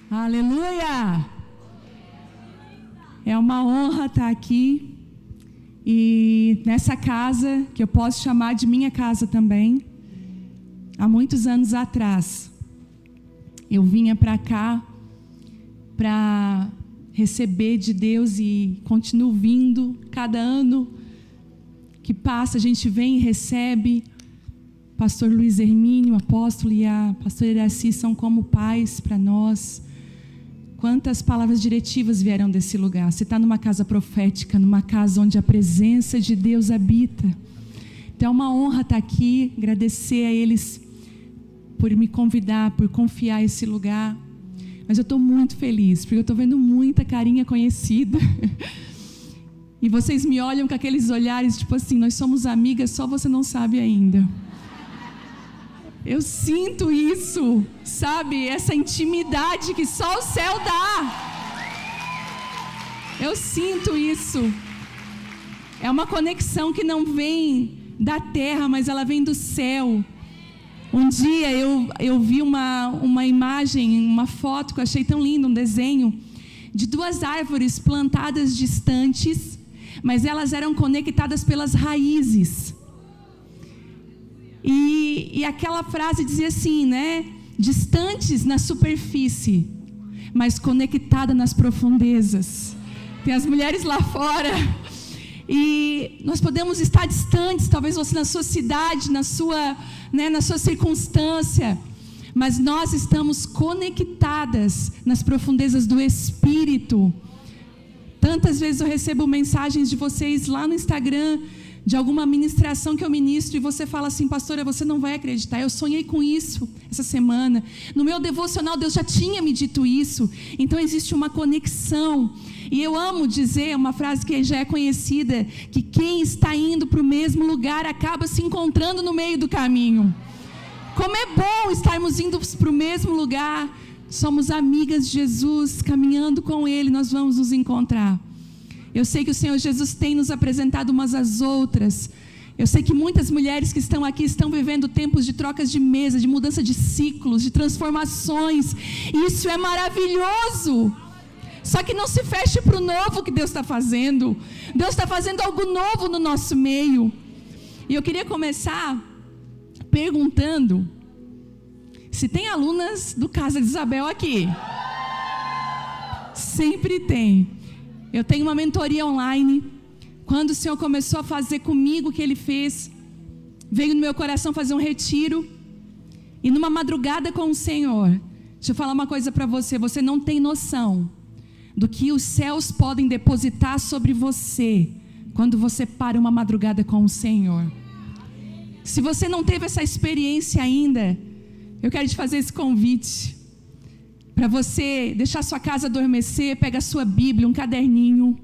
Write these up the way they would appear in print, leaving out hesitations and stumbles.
Aleluia! É uma honra estar aqui e nessa casa, que eu posso chamar de minha casa também. Há muitos anos atrás, eu vinha para cá para receber de Deus e continuo vindo. Cada ano que passa, a gente vem e recebe. Pastor Luiz Hermínio, o apóstolo, e a pastora Iraci são como pais para nós. Quantas palavras diretivas vieram desse lugar. Você está numa casa profética, numa casa onde a presença de Deus habita. Então é uma honra estar aqui, agradecer a eles por me convidar, por confiar esse lugar. Mas eu estou muito feliz, porque eu estou vendo muita carinha conhecida. E vocês me olham com aqueles olhares, tipo assim, nós somos amigas, só você não sabe ainda. Eu sinto isso, sabe? Essa intimidade que só o céu dá. Eu sinto isso. É uma conexão que não vem da terra, mas ela vem do céu. Um dia eu vi uma imagem, uma foto que eu achei tão linda, um desenho, de duas árvores plantadas distantes, mas elas eram conectadas pelas raízes. E aquela frase dizia assim, né? Distantes na superfície, mas conectada nas profundezas. Tem as mulheres lá fora. E nós podemos estar distantes, talvez você na sua cidade, na sua circunstância, mas nós estamos conectadas nas profundezas do Espírito. Tantas vezes eu recebo mensagens de vocês lá no Instagram, de alguma ministração que eu ministro, e você fala assim: pastora, você não vai acreditar, eu sonhei com isso essa semana, no meu devocional Deus já tinha me dito isso. Então existe uma conexão, e eu amo dizer uma frase que já é conhecida, que quem está indo para o mesmo lugar acaba se encontrando no meio do caminho. Como é bom estarmos indo para o mesmo lugar, somos amigas de Jesus, caminhando com Ele, nós vamos nos encontrar. Eu sei que o Senhor Jesus tem nos apresentado umas às outras. Eu sei que muitas mulheres que estão aqui estão vivendo tempos de trocas de mesa, de mudança de ciclos, de transformações. Isso é maravilhoso. Só que não se feche para o novo que Deus está fazendo. Deus está fazendo algo novo no nosso meio. E eu queria começar perguntando se tem alunas do Casa de Isabel aqui. Sempre tem. Eu tenho uma mentoria online. Quando o Senhor começou a fazer comigo o que Ele fez, veio no meu coração fazer um retiro. E numa madrugada com o Senhor, deixa eu falar uma coisa para você. Você não tem noção do que os céus podem depositar sobre você quando você para uma madrugada com o Senhor. Se você não teve essa experiência ainda, eu quero te fazer esse convite para você deixar sua casa adormecer. Pega a sua Bíblia, um caderninho,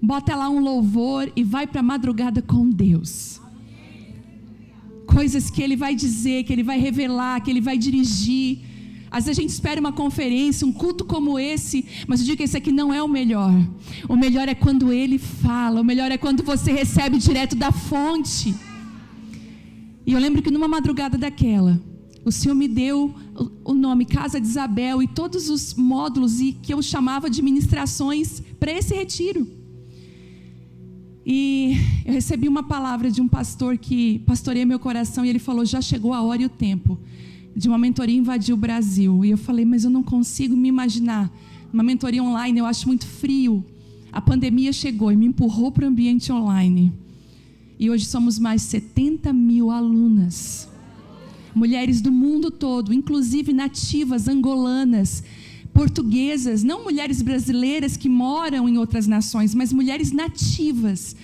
bota lá um louvor e vai para a madrugada com Deus. Coisas que Ele vai dizer, que Ele vai revelar, que Ele vai dirigir. Às vezes a gente espera uma conferência, um culto como esse, mas eu digo que esse aqui não é o melhor. O melhor é quando Ele fala, o melhor é quando você recebe direto da fonte. E eu lembro que numa madrugada daquela, o Senhor me deu o nome Casa de Isabel e todos os módulos e que eu chamava de ministrações para esse retiro. E eu recebi uma palavra de um pastor que pastoreia meu coração, e ele falou: já chegou a hora e o tempo de uma mentoria invadir o Brasil. E eu falei: mas eu não consigo me imaginar uma mentoria online, eu acho muito frio. A pandemia chegou e me empurrou para o ambiente online. E hoje somos mais de 70 mil alunas. Mulheres do mundo todo, inclusive nativas, angolanas, portuguesas, não mulheres brasileiras que moram em outras nações, mas mulheres nativas,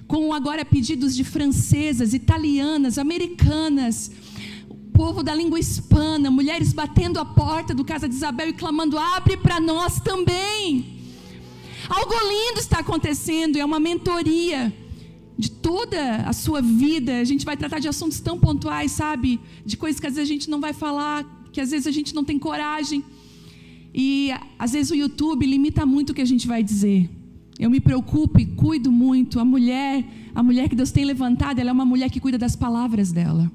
com agora pedidos de francesas, italianas, americanas, povo da língua hispana, mulheres batendo a porta do Casa de Isabel e clamando: abre para nós também. Algo lindo está acontecendo, é uma mentoria de toda a sua vida. A gente vai tratar de assuntos tão pontuais, sabe? De coisas que às vezes a gente não vai falar, que às vezes a gente não tem coragem. E às vezes o YouTube limita muito o que a gente vai dizer. Eu me preocupo e cuido muito. A mulher que Deus tem levantado, ela é uma mulher que cuida das palavras dela.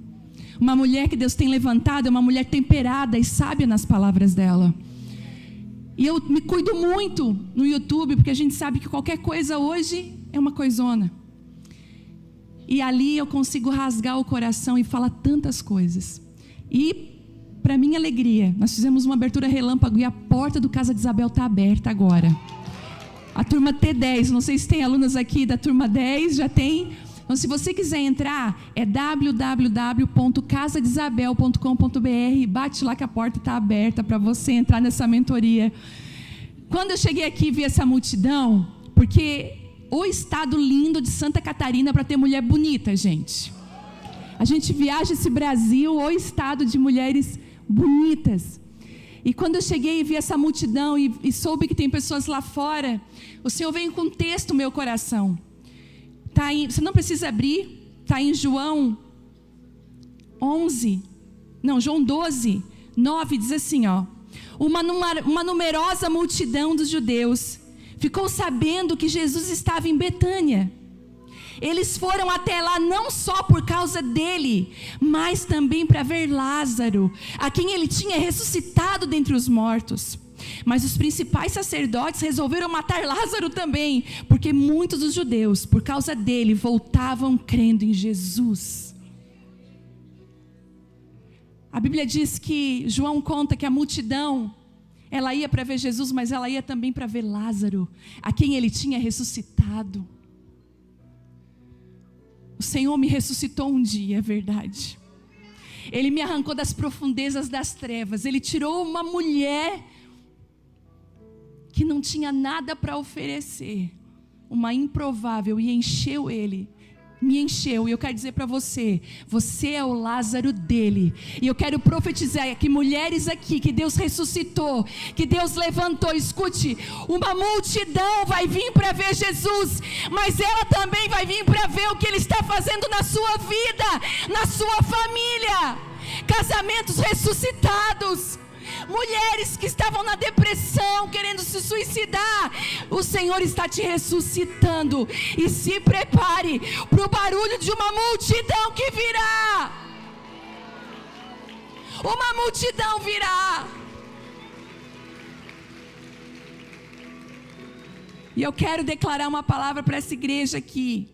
Uma mulher que Deus tem levantado é uma mulher temperada e sábia nas palavras dela. E eu me cuido muito no YouTube, porque a gente sabe que qualquer coisa hoje é uma coisona. E ali eu consigo rasgar o coração e falar tantas coisas. E, para minha alegria, nós fizemos uma abertura relâmpago e a porta do Casa de Isabel está aberta agora. A turma T10, não sei se tem alunas aqui da turma 10, já tem. Então, se você quiser entrar, é www.casadisabel.com.br. Bate lá que a porta está aberta para você entrar nessa mentoria. Quando eu cheguei aqui e vi essa multidão, porque o estado lindo de Santa Catarina para ter mulher bonita, gente. A gente viaja esse Brasil, o estado de mulheres bonitas. E quando eu cheguei e vi essa multidão e soube que tem pessoas lá fora, o Senhor veio com um texto no meu coração. Você não precisa abrir, está em João 12, 9, diz assim, ó. Uma numerosa multidão dos judeus ficou sabendo que Jesus estava em Betânia. Eles foram até lá não só por causa dele, mas também para ver Lázaro, a quem ele tinha ressuscitado dentre os mortos. Mas os principais sacerdotes resolveram matar Lázaro também, porque muitos dos judeus, por causa dele, voltavam crendo em Jesus. A Bíblia diz que João conta que a multidão, ela ia para ver Jesus, mas ela ia também para ver Lázaro, a quem ele tinha ressuscitado. O Senhor me ressuscitou um dia, é verdade. Ele me arrancou das profundezas das trevas. Ele tirou uma mulher que não tinha nada para oferecer, uma improvável, e encheu ele. Me encheu, e eu quero dizer para você, você é o Lázaro dele, e eu quero profetizar que mulheres aqui, que Deus ressuscitou, que Deus levantou, escute, uma multidão vai vir para ver Jesus, mas ela também vai vir para ver o que Ele está fazendo na sua vida, na sua família, casamentos ressuscitados, mulheres que estavam na depressão, querendo se suicidar, o Senhor está te ressuscitando, e se prepare para o barulho de uma multidão que virá. Uma multidão virá. E eu quero declarar uma palavra para essa igreja aqui,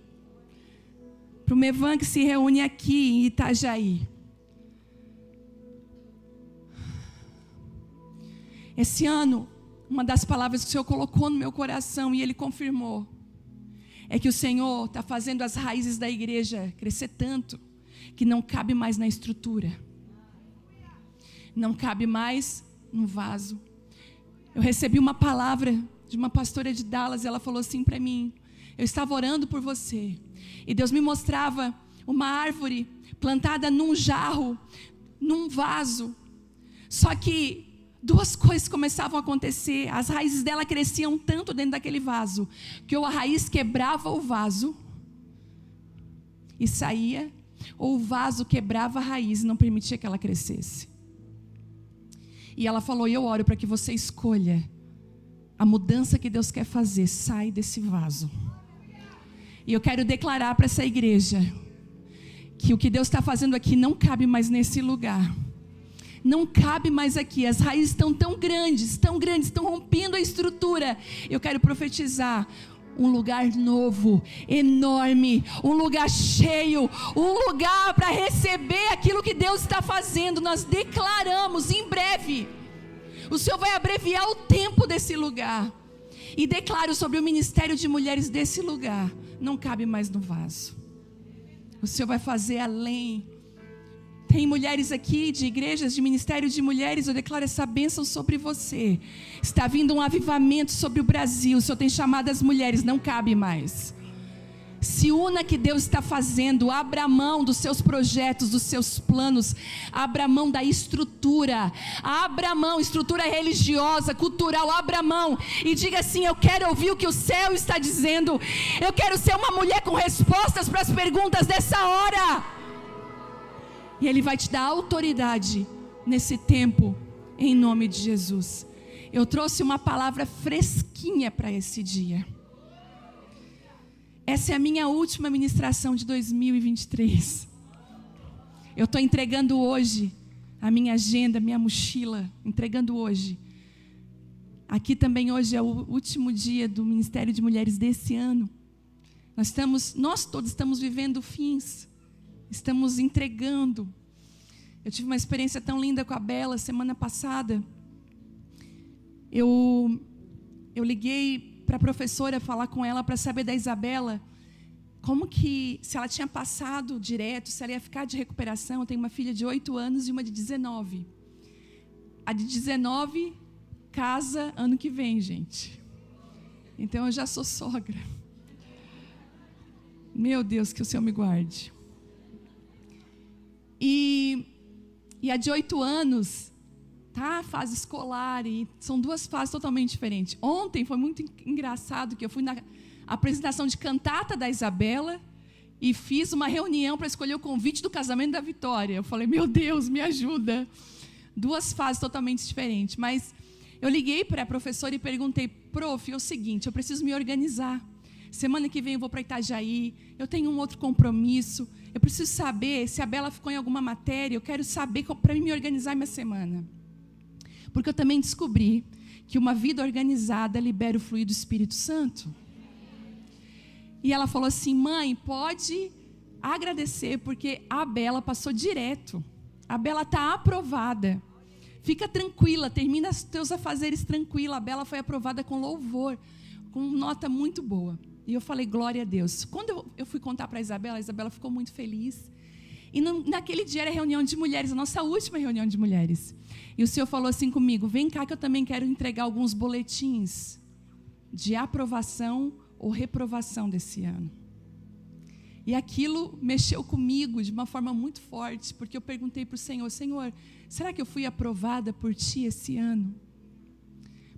para o Mevan que se reúne aqui em Itajaí. Esse ano, uma das palavras que o Senhor colocou no meu coração e Ele confirmou, é que o Senhor está fazendo as raízes da igreja crescer tanto, que não cabe mais na estrutura, não cabe mais no vaso. Eu recebi uma palavra de uma pastora de Dallas, ela falou assim para mim, eu estava orando por você, e Deus me mostrava uma árvore plantada num jarro, num vaso, só que duas coisas começavam a acontecer. As raízes dela cresciam tanto dentro daquele vaso, que ou a raiz quebrava o vaso e saía, ou o vaso quebrava a raiz e não permitia que ela crescesse. E ela falou, eu oro para que você escolha a mudança que Deus quer fazer, sai desse vaso. E eu quero declarar para essa igreja, que o que Deus está fazendo aqui não cabe mais nesse lugar. Não cabe mais aqui, as raízes estão tão grandes, estão rompendo a estrutura. Eu quero profetizar um lugar novo, enorme, um lugar cheio, um lugar para receber aquilo que Deus está fazendo. Nós declaramos em breve, o Senhor vai abreviar o tempo desse lugar, e declaro sobre o ministério de mulheres desse lugar, não cabe mais no vaso. O Senhor vai fazer além. Tem mulheres aqui de igrejas, de ministério de mulheres, eu declaro essa bênção sobre você. Está vindo um avivamento sobre o Brasil. O Senhor tem chamado as mulheres, não cabe mais. Se una que Deus está fazendo, abra mão dos seus projetos, dos seus planos, abra mão da estrutura, abra mão, estrutura religiosa, cultural, abra mão e diga assim, eu quero ouvir o que o céu está dizendo, eu quero ser uma mulher com respostas para as perguntas dessa hora. E Ele vai te dar autoridade nesse tempo, em nome de Jesus. Eu trouxe uma palavra fresquinha para esse dia. Essa é a minha última ministração de 2023. Eu estou entregando hoje a minha agenda, minha mochila, entregando hoje. Aqui também hoje é o último dia do Ministério de Mulheres desse ano. Nós todos estamos vivendo fins, estamos entregando. Eu tive uma experiência tão linda com a Bela semana passada. Eu liguei para a professora falar com ela para saber da Isabela, como que, se ela tinha passado direto, se ela ia ficar de recuperação. Eu tenho uma filha de 8 anos e uma de 19. A de 19 casa ano que vem, gente. Então eu já sou sogra. Meu Deus, que o Senhor me guarde. E a de 8 anos, tá? Fase escolar, e são 2 fases totalmente diferentes. Ontem foi muito engraçado que eu fui na apresentação de cantata da Isabela e fiz uma reunião para escolher o convite do casamento da Vitória. Eu falei, meu Deus, me ajuda. 2 fases totalmente diferentes. Mas eu liguei para a professora e perguntei, prof, é o seguinte, eu preciso me organizar. Semana que vem eu vou para Itajaí, eu tenho um outro compromisso, eu preciso saber se a Bela ficou em alguma matéria, eu quero saber para me organizar minha semana. Porque eu também descobri que uma vida organizada libera o fluir do Espírito Santo. E ela falou assim, mãe, pode agradecer, porque a Bela passou direto. A Bela está aprovada. Fica tranquila, termina os teus afazeres tranquila. A Bela foi aprovada com louvor, com nota muito boa. E eu falei, glória a Deus. Quando eu fui contar para a Isabela ficou muito feliz. E naquele dia era reunião de mulheres, a nossa última reunião de mulheres. E o Senhor falou assim comigo, vem cá que eu também quero entregar alguns boletins de aprovação ou reprovação desse ano. E aquilo mexeu comigo de uma forma muito forte, porque eu perguntei para o Senhor, Senhor, será que eu fui aprovada por Ti esse ano?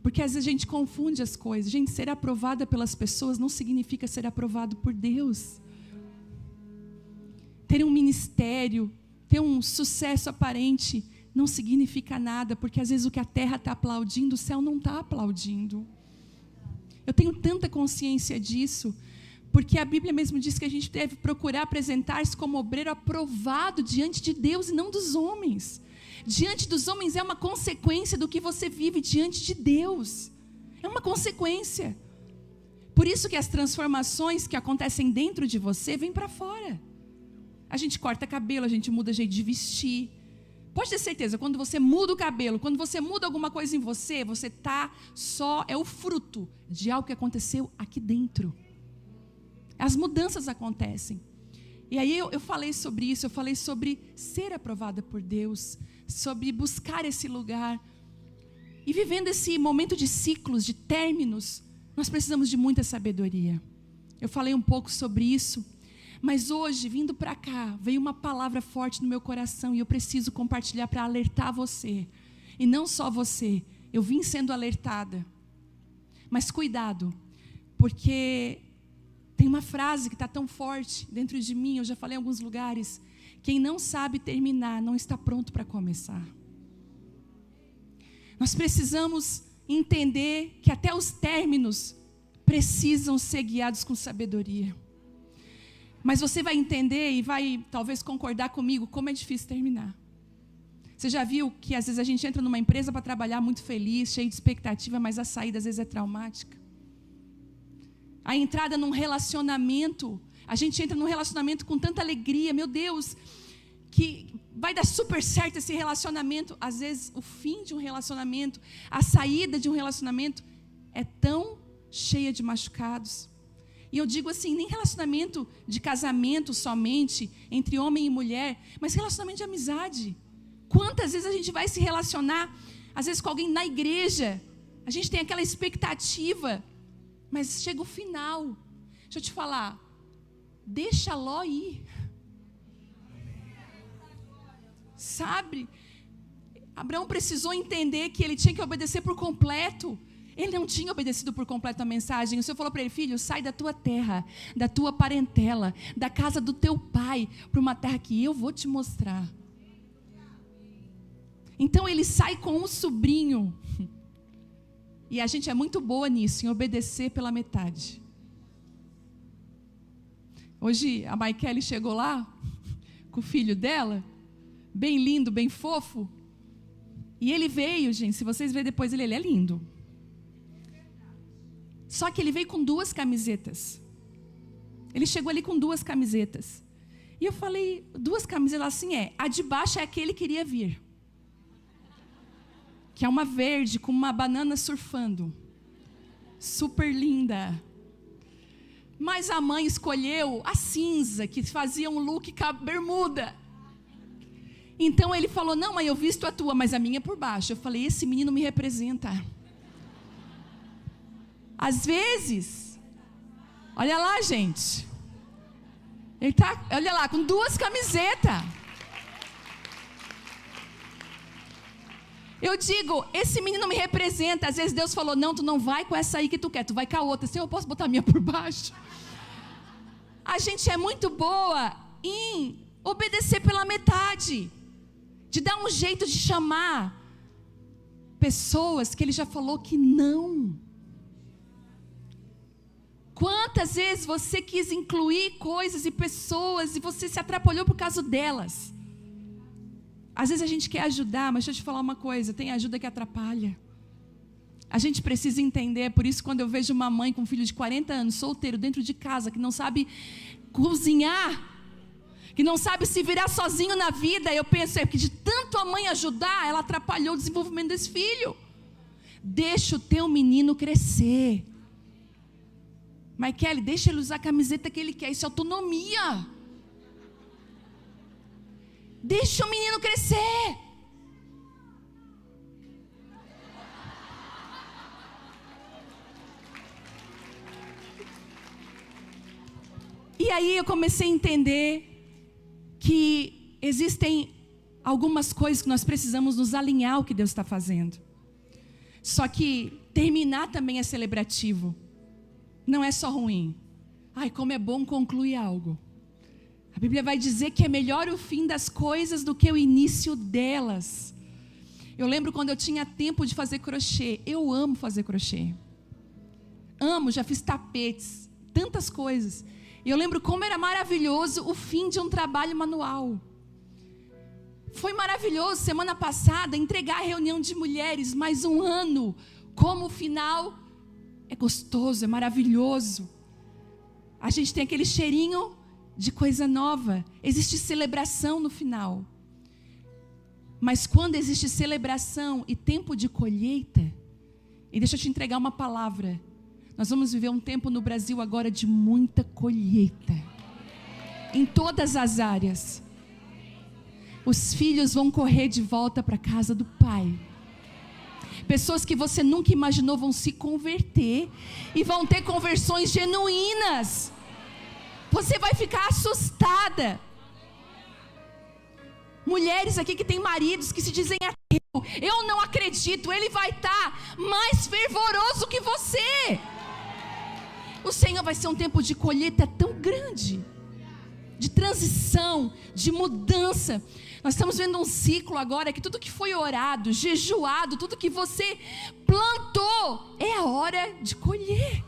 Porque às vezes a gente confunde as coisas. Gente, ser aprovada pelas pessoas não significa ser aprovado por Deus. Ter um ministério, ter um sucesso aparente, não significa nada, porque às vezes o que a terra está aplaudindo, o céu não está aplaudindo. Eu tenho tanta consciência disso, porque a Bíblia mesmo diz que a gente deve procurar apresentar-se como obreiro aprovado diante de Deus e não dos homens. Diante dos homens é uma consequência do que você vive diante de Deus. É uma consequência. Por isso que as transformações que acontecem dentro de você vêm para fora. A gente corta cabelo, a gente muda jeito de vestir. Pode ter certeza, quando você muda o cabelo, quando você muda alguma coisa em você, você é o fruto de algo que aconteceu aqui dentro. As mudanças acontecem. E aí eu falei sobre isso, eu falei sobre ser aprovada por Deus, sobre buscar esse lugar. E vivendo esse momento de ciclos, de términos, nós precisamos de muita sabedoria. Eu falei um pouco sobre isso, mas hoje, vindo para cá, veio uma palavra forte no meu coração e eu preciso compartilhar para alertar você. E não só você, eu vim sendo alertada. Mas cuidado, porque tem uma frase que está tão forte dentro de mim, eu já falei em alguns lugares. Quem não sabe terminar, não está pronto para começar. Nós precisamos entender que até os términos precisam ser guiados com sabedoria. Mas você vai entender e vai talvez concordar comigo como é difícil terminar. Você já viu que às vezes a gente entra numa empresa para trabalhar muito feliz, cheio de expectativa, mas a saída às vezes é traumática. A entrada num relacionamento, a gente entra num relacionamento com tanta alegria, meu Deus, que vai dar super certo esse relacionamento. Às vezes o fim de um relacionamento, a saída de um relacionamento é tão cheia de machucados. E eu digo assim, nem relacionamento de casamento somente, entre homem e mulher, mas relacionamento de amizade. Quantas vezes a gente vai se relacionar, às vezes com alguém na igreja, a gente tem aquela expectativa, mas chega o final. Deixa eu te falar, deixa Ló ir. Sabe? Abraão precisou entender que ele tinha que obedecer por completo. Ele não tinha obedecido por completo a mensagem. O Senhor falou para ele, filho, sai da tua terra, da tua parentela, da casa do teu pai, para uma terra que eu vou te mostrar. Então ele sai com o sobrinho. E a gente é muito boa nisso, em obedecer pela metade. Hoje a Maikele chegou lá, com o filho dela, bem lindo, bem fofo. E ele veio, gente, se vocês verem depois, ele é lindo. Só que ele veio com 2 camisetas. Ele chegou ali com 2 camisetas. E eu falei, 2 camisetas, assim a de baixo é a que ele queria vir. Que é uma verde com uma banana surfando. Super linda. Mas a mãe escolheu a cinza, que fazia um look com a bermuda. Então ele falou, não mãe, eu visto a tua, mas a minha é por baixo. Eu falei, esse menino me representa. Às vezes, olha lá gente. Ele tá, olha lá, com 2 camisetas. Eu digo, esse menino me representa. Às vezes Deus falou, não, tu não vai com essa aí que tu quer, tu vai com a outra. Se eu posso botar a minha por baixo. A gente é muito boa em obedecer pela metade. De dar um jeito de chamar pessoas que ele já falou que não. Quantas vezes você quis incluir coisas e pessoas e você se atrapalhou por causa delas? Às vezes a gente quer ajudar, mas deixa eu te falar uma coisa, tem ajuda que atrapalha. A gente precisa entender, por isso quando eu vejo uma mãe com um filho de 40 anos, solteiro, dentro de casa, que não sabe cozinhar, que não sabe se virar sozinho na vida, eu penso, que de tanto a mãe ajudar, ela atrapalhou o desenvolvimento desse filho. Deixa o teu menino crescer. Mas Kelly, deixa ele usar a camiseta que ele quer, isso é autonomia. Deixa o menino crescer. E aí eu comecei a entender que existem algumas coisas que nós precisamos nos alinhar ao que Deus está fazendo. Só que terminar também é celebrativo. Não é só ruim. Ai, como é bom concluir algo. A Bíblia vai dizer que é melhor o fim das coisas do que o início delas. Eu lembro quando eu tinha tempo de fazer crochê. Eu amo fazer crochê. Amo, já fiz tapetes, tantas coisas. E eu lembro como era maravilhoso o fim de um trabalho manual. Foi maravilhoso, semana passada, entregar a reunião de mulheres, mais um ano. Como o final é gostoso, é maravilhoso. A gente tem aquele cheirinho de coisa nova. Existe celebração no final. Mas quando existe celebração e tempo de colheita, e deixa eu te entregar uma palavra. Nós vamos viver um tempo no Brasil agora de muita colheita. Em todas as áreas. Os filhos vão correr de volta para a casa do pai. Pessoas que você nunca imaginou vão se converter. E vão ter conversões genuínas. Você vai ficar assustada. Mulheres aqui que têm maridos que se dizem ateu. Eu não acredito, ele vai estar mais fervoroso que você. O Senhor vai ser um tempo de colheita tão grande. De transição, de mudança. Nós estamos vendo um ciclo agora que tudo que foi orado, jejuado, tudo que você plantou, é a hora de colher.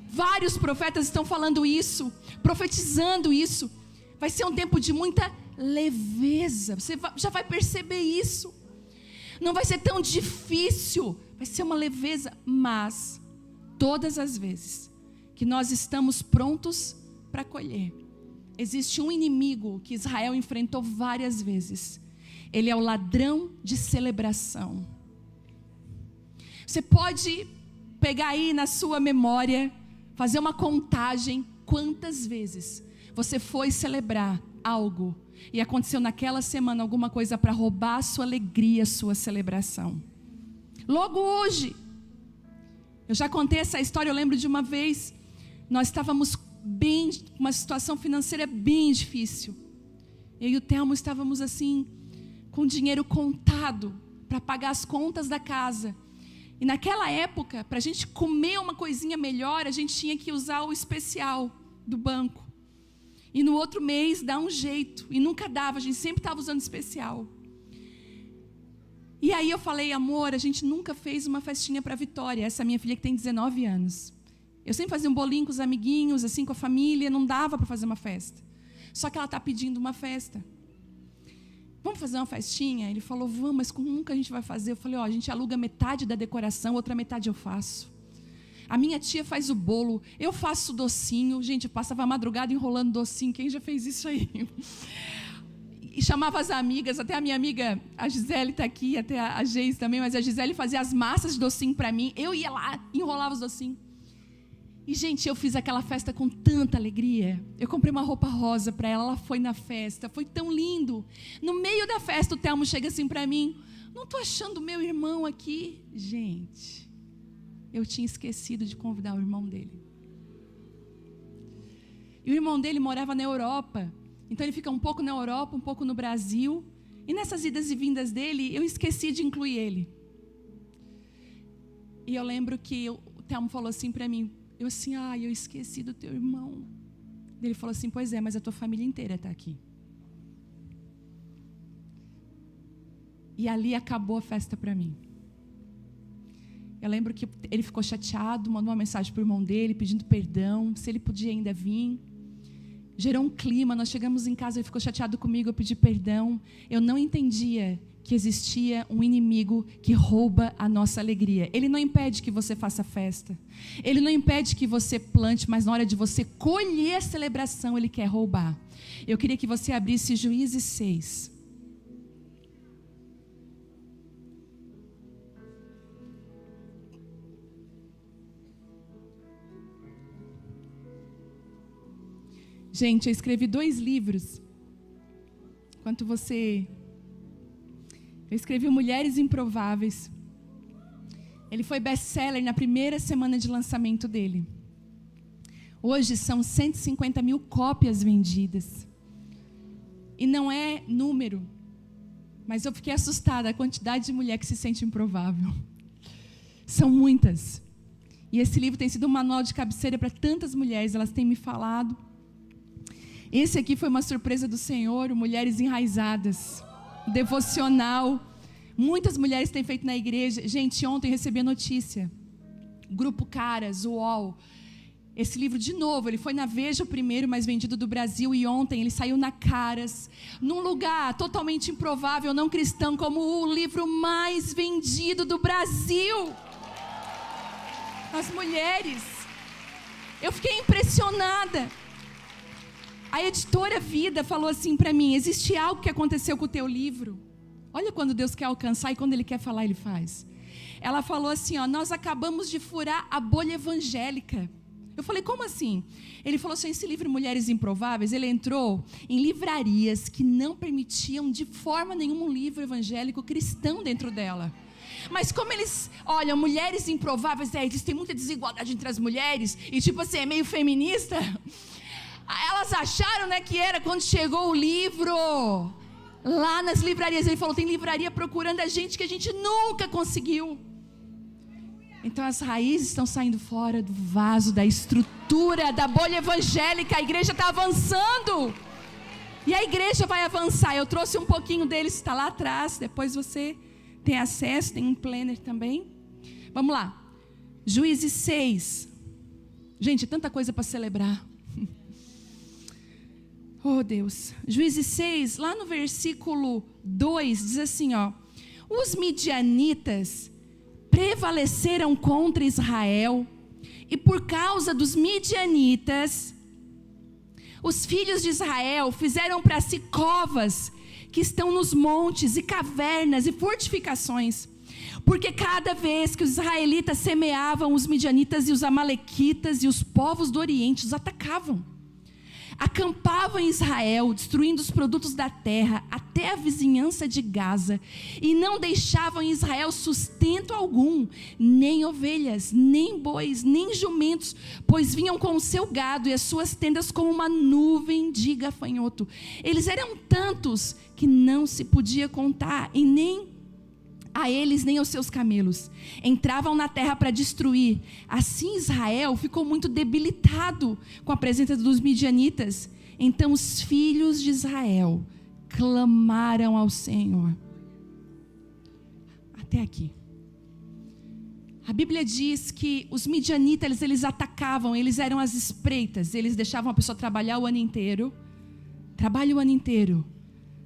Vários profetas estão falando isso, profetizando isso. Vai ser um tempo de muita leveza. Você já vai perceber isso. Não vai ser tão difícil. Vai ser uma leveza. Mas, todas as vezes que nós estamos prontos para colher, existe um inimigo que Israel enfrentou várias vezes. Ele é o ladrão de celebração. Você pode pegar aí na sua memória, fazer uma contagem, quantas vezes você foi celebrar algo e aconteceu naquela semana alguma coisa para roubar a sua alegria, a sua celebração. Logo hoje, eu já contei essa história, eu lembro de uma vez, nós estávamos bem, uma situação financeira bem difícil. Eu e o Telmo estávamos assim, com dinheiro contado para pagar as contas da casa. E naquela época, para a gente comer uma coisinha melhor, a gente tinha que usar o especial do banco. E no outro mês dá um jeito. E nunca dava, a gente sempre estava usando especial. E aí eu falei, amor, a gente nunca fez uma festinha para a Vitória. Essa minha filha que tem 19 anos. Eu sempre fazia um bolinho com os amiguinhos, assim, com a família. Não dava para fazer uma festa. Só que ela está pedindo uma festa. vamos fazer uma festinha? Ele falou, vamos, mas como que a gente vai fazer? Eu falei, a gente aluga metade da decoração, outra metade eu faço. A minha tia faz o bolo, eu faço o docinho. Gente, eu passava a madrugada enrolando docinho. Quem já fez isso aí? E chamava as amigas, até a minha amiga, a Gisele está aqui, até a Geis também, mas a Gisele fazia as massas de docinho para mim. Eu ia lá, enrolava os docinhos. E, gente, eu fiz aquela festa com tanta alegria. Eu comprei uma roupa rosa para ela, ela foi na festa, foi tão lindo. No meio da festa, o Telmo chega assim para mim, não estou achando o meu irmão aqui. Gente, eu tinha esquecido de convidar o irmão dele. E o irmão dele morava na Europa, então ele fica um pouco na Europa, um pouco no Brasil. E nessas idas e vindas dele, eu esqueci de incluir ele. E eu lembro que o Telmo falou assim para mim, eu assim, eu esqueci do teu irmão. Ele falou assim, pois é, mas a tua família inteira está aqui. E ali acabou a festa para mim. Eu lembro que ele ficou chateado, mandou uma mensagem para o irmão dele, pedindo perdão, se ele podia ainda vir. Gerou um clima, nós chegamos em casa, ele ficou chateado comigo, eu pedi perdão. Eu não entendia que existia um inimigo que rouba a nossa alegria. Ele não impede que você faça festa. Ele não impede que você plante, mas na hora de você colher a celebração, ele quer roubar. Eu queria que você abrisse Juízes 6. Gente, eu escrevi 2 livros. Enquanto você... Eu escrevi Mulheres Improváveis. Ele foi best-seller na primeira semana de lançamento dele. Hoje são 150 mil cópias vendidas. E não é número, mas eu fiquei assustada a quantidade de mulher que se sente improvável. São muitas. E esse livro tem sido um manual de cabeceira para tantas mulheres, elas têm me falado. Esse aqui foi uma surpresa do Senhor, Mulheres Enraizadas, devocional. Muitas mulheres têm feito na igreja. Gente, ontem recebi a notícia. Grupo Caras, UOL. Esse livro, de novo, ele foi na Veja o primeiro mais vendido do Brasil. E ontem ele saiu na Caras, num lugar totalmente improvável, não cristão, como o livro mais vendido do Brasil. As mulheres. Eu fiquei impressionada. A editora Vida falou assim para mim, existe algo que aconteceu com o teu livro? Olha quando Deus quer alcançar e quando Ele quer falar, Ele faz. Ela falou assim, nós acabamos de furar a bolha evangélica. Eu falei, como assim? Ele falou assim, esse livro Mulheres Improváveis, ele entrou em livrarias que não permitiam de forma nenhuma um livro evangélico cristão dentro dela. Mas como eles olham, Mulheres Improváveis, existem muita desigualdade entre as mulheres, e tipo assim, é meio feminista... Elas acharam, que era quando chegou o livro lá nas livrarias. Ele falou, tem livraria procurando a gente que a gente nunca conseguiu. Então as raízes estão saindo fora do vaso, da estrutura, da bolha evangélica. A igreja está avançando. E a igreja vai avançar. Eu trouxe um pouquinho deles, está lá atrás. Depois você tem acesso, tem um planner também. Vamos lá. Juízes 6. Gente, tanta coisa para celebrar. Oh Deus, Juízes 6, lá no versículo 2, diz assim, os midianitas prevaleceram contra Israel, e por causa dos midianitas, os filhos de Israel fizeram para si covas, que estão nos montes, e cavernas, e fortificações, porque cada vez que os israelitas semeavam, os midianitas e os amalequitas e os povos do Oriente os atacavam. Acampavam em Israel, destruindo os produtos da terra, até a vizinhança de Gaza, e não deixavam em Israel sustento algum, nem ovelhas, nem bois, nem jumentos, pois vinham com o seu gado e as suas tendas como uma nuvem de gafanhoto. Eles eram tantos que não se podia contar, e nem a eles nem aos seus camelos. Entravam na terra para destruir. Assim Israel ficou muito debilitado com a presença dos midianitas. Então os filhos de Israel clamaram ao Senhor. Até aqui. A Bíblia diz que os midianitas, eles atacavam, eles eram as espreitas. Eles deixavam a pessoa trabalhar o ano inteiro. Trabalha o ano inteiro.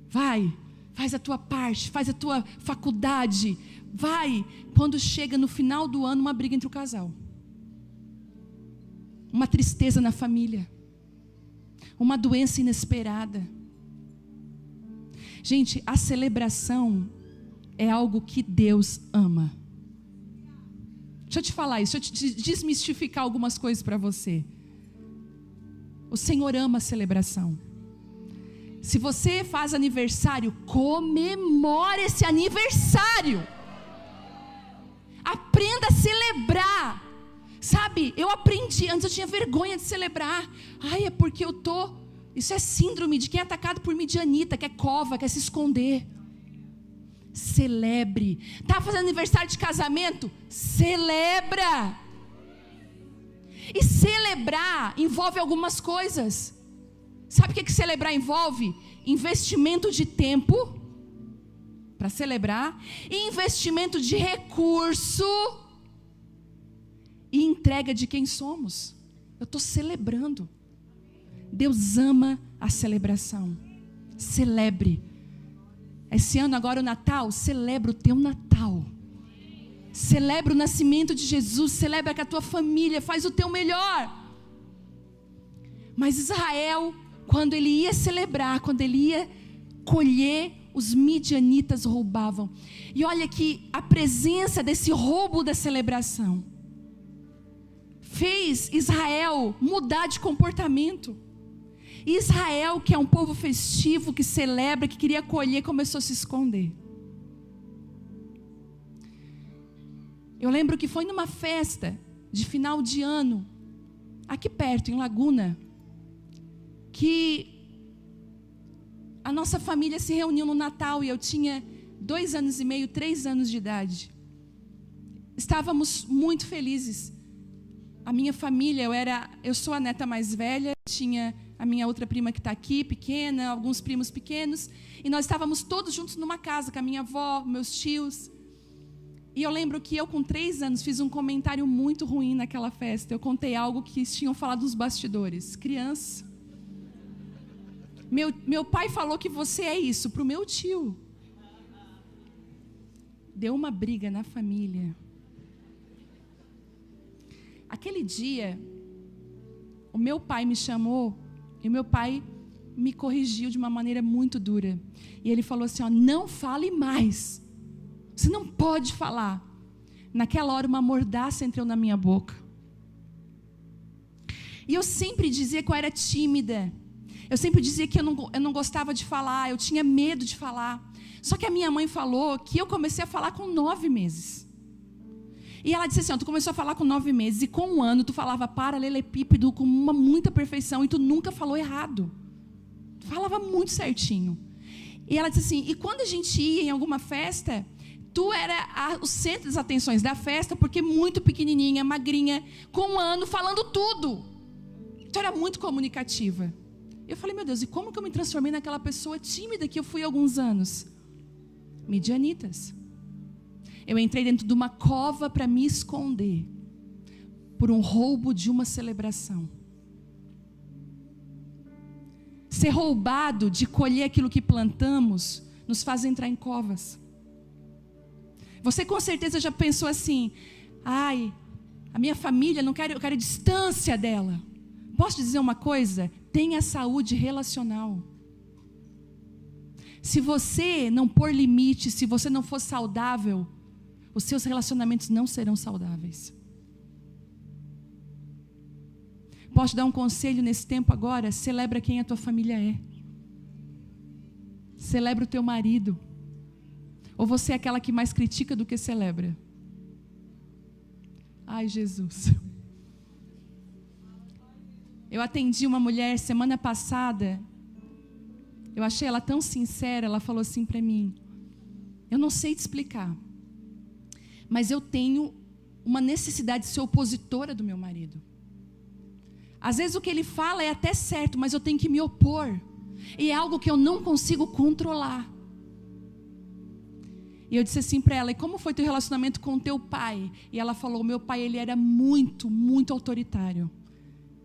Vai faz a tua parte, faz a tua faculdade, vai. Quando chega no final do ano, uma briga entre o casal, uma tristeza na família, uma doença inesperada. Gente, a celebração é algo que Deus ama. Deixa eu te falar isso, deixa eu te desmistificar algumas coisas para você. O Senhor ama a celebração. Se você faz aniversário, comemore esse aniversário. Aprenda a celebrar. Sabe, eu aprendi, antes eu tinha vergonha de celebrar. Ai, é porque eu tô... Isso é síndrome de quem é atacado por midianita, quer cova, quer se esconder. Celebre. Está fazendo aniversário de casamento? Celebra. E celebrar envolve algumas coisas. Sabe o que celebrar envolve? Investimento de tempo para celebrar, investimento de recurso e entrega de quem somos. Eu estou celebrando. Deus ama a celebração. Celebre. Esse ano agora o Natal, celebra o teu Natal. Celebra o nascimento de Jesus, celebra com a tua família, faz o teu melhor. Mas Israel, quando ele ia celebrar, quando ele ia colher, os midianitas roubavam. E olha que a presença desse roubo da celebração fez Israel mudar de comportamento. Israel, que é um povo festivo, que celebra, que queria colher, começou a se esconder. Eu lembro que foi numa festa de final de ano, aqui perto, em Laguna, que a nossa família se reuniu no Natal e eu tinha 2 anos e meio, 3 anos de idade. Estávamos muito felizes. A minha família, eu sou a neta mais velha, tinha a minha outra prima que está aqui, pequena, alguns primos pequenos, e nós estávamos todos juntos numa casa, com a minha avó, meus tios. E eu lembro que eu, com 3 anos, fiz um comentário muito ruim naquela festa. Eu contei algo que tinham falado nos bastidores. Criança. Meu pai falou que você é isso, para o meu tio. Deu uma briga na família. Aquele dia, o meu pai me chamou, e o meu pai me corrigiu de uma maneira muito dura. E ele falou assim, ó, não fale mais. Você não pode falar. Naquela hora uma mordaça entrou na minha boca. E eu sempre dizia que eu era tímida. Eu sempre dizia que eu não gostava de falar, eu tinha medo de falar. Só que a minha mãe falou que eu comecei a falar com 9 meses. E ela disse assim, ó, tu começou a falar com 9 meses, e com 1 ano tu falava paralelepípedo com muita perfeição, e tu nunca falou errado. Tu falava muito certinho. E ela disse assim, e quando a gente ia em alguma festa, tu era o centro das atenções da festa, porque muito pequenininha, magrinha, com 1 ano, falando tudo. Tu era muito comunicativa. Eu falei, meu Deus, e como que eu me transformei naquela pessoa tímida que eu fui há alguns anos? Midianitas. Eu entrei dentro de uma cova para me esconder, por um roubo de uma celebração. Ser roubado de colher aquilo que plantamos, nos faz entrar em covas. Você com certeza já pensou assim, ai, a minha família, eu quero distância dela. Posso te dizer uma coisa? Tenha saúde relacional. Se você não pôr limite, se você não for saudável, os seus relacionamentos não serão saudáveis. Posso te dar um conselho nesse tempo agora? Celebra quem a tua família é. Celebra o teu marido. Ou você é aquela que mais critica do que celebra? Ai, Jesus. Eu atendi uma mulher semana passada. Eu achei ela tão sincera. Ela falou assim para mim, eu não sei te explicar, mas eu tenho uma necessidade de ser opositora do meu marido. Às vezes o que ele fala é até certo, mas eu tenho que me opor. E é algo que eu não consigo controlar. E eu disse assim para ela, e como foi teu relacionamento com teu pai? E ela falou, meu pai, ele era muito, muito autoritário.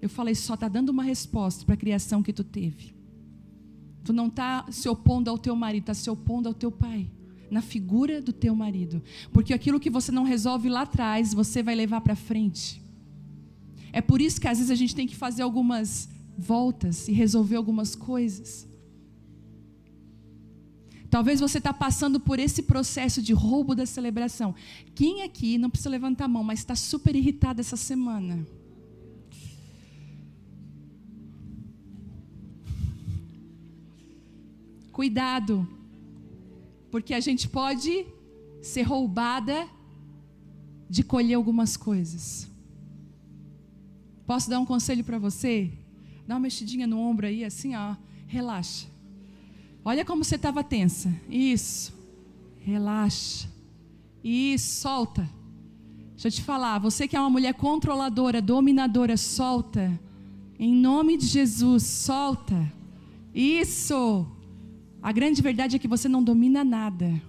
Eu falei, só está dando uma resposta para a criação que tu teve. Tu não está se opondo ao teu marido, está se opondo ao teu pai, na figura do teu marido. Porque aquilo que você não resolve lá atrás, você vai levar para frente. É por isso que às vezes a gente tem que fazer algumas voltas e resolver algumas coisas. Talvez você está passando por esse processo de roubo da celebração. Quem aqui, não precisa levantar a mão, mas está super irritado essa semana? Cuidado, porque a gente pode ser roubada de colher algumas coisas. Posso dar um conselho para você? Dá uma mexidinha no ombro aí, assim, ó, relaxa. Olha como você estava tensa. Isso. Relaxa. Isso, solta. Deixa eu te falar, você que é uma mulher controladora, dominadora, solta. Em nome de Jesus, solta. Isso. A grande verdade é que você não domina nada.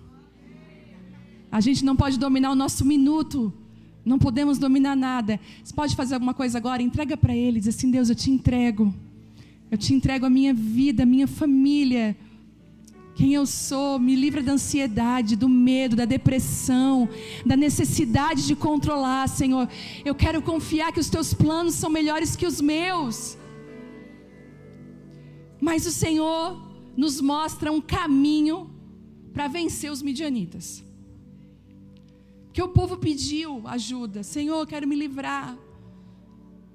A gente não pode dominar o nosso minuto. Não podemos dominar nada. Você pode fazer alguma coisa agora? Entrega para Ele. Diz assim: Deus, eu te entrego. Eu te entrego a minha vida, a minha família. Quem eu sou, me livra da ansiedade, do medo, da depressão, da necessidade de controlar, Senhor. Eu quero confiar que os teus planos são melhores que os meus. Mas o Senhor nos mostra um caminho para vencer os midianitas. Porque o povo pediu ajuda. Senhor, eu quero me livrar.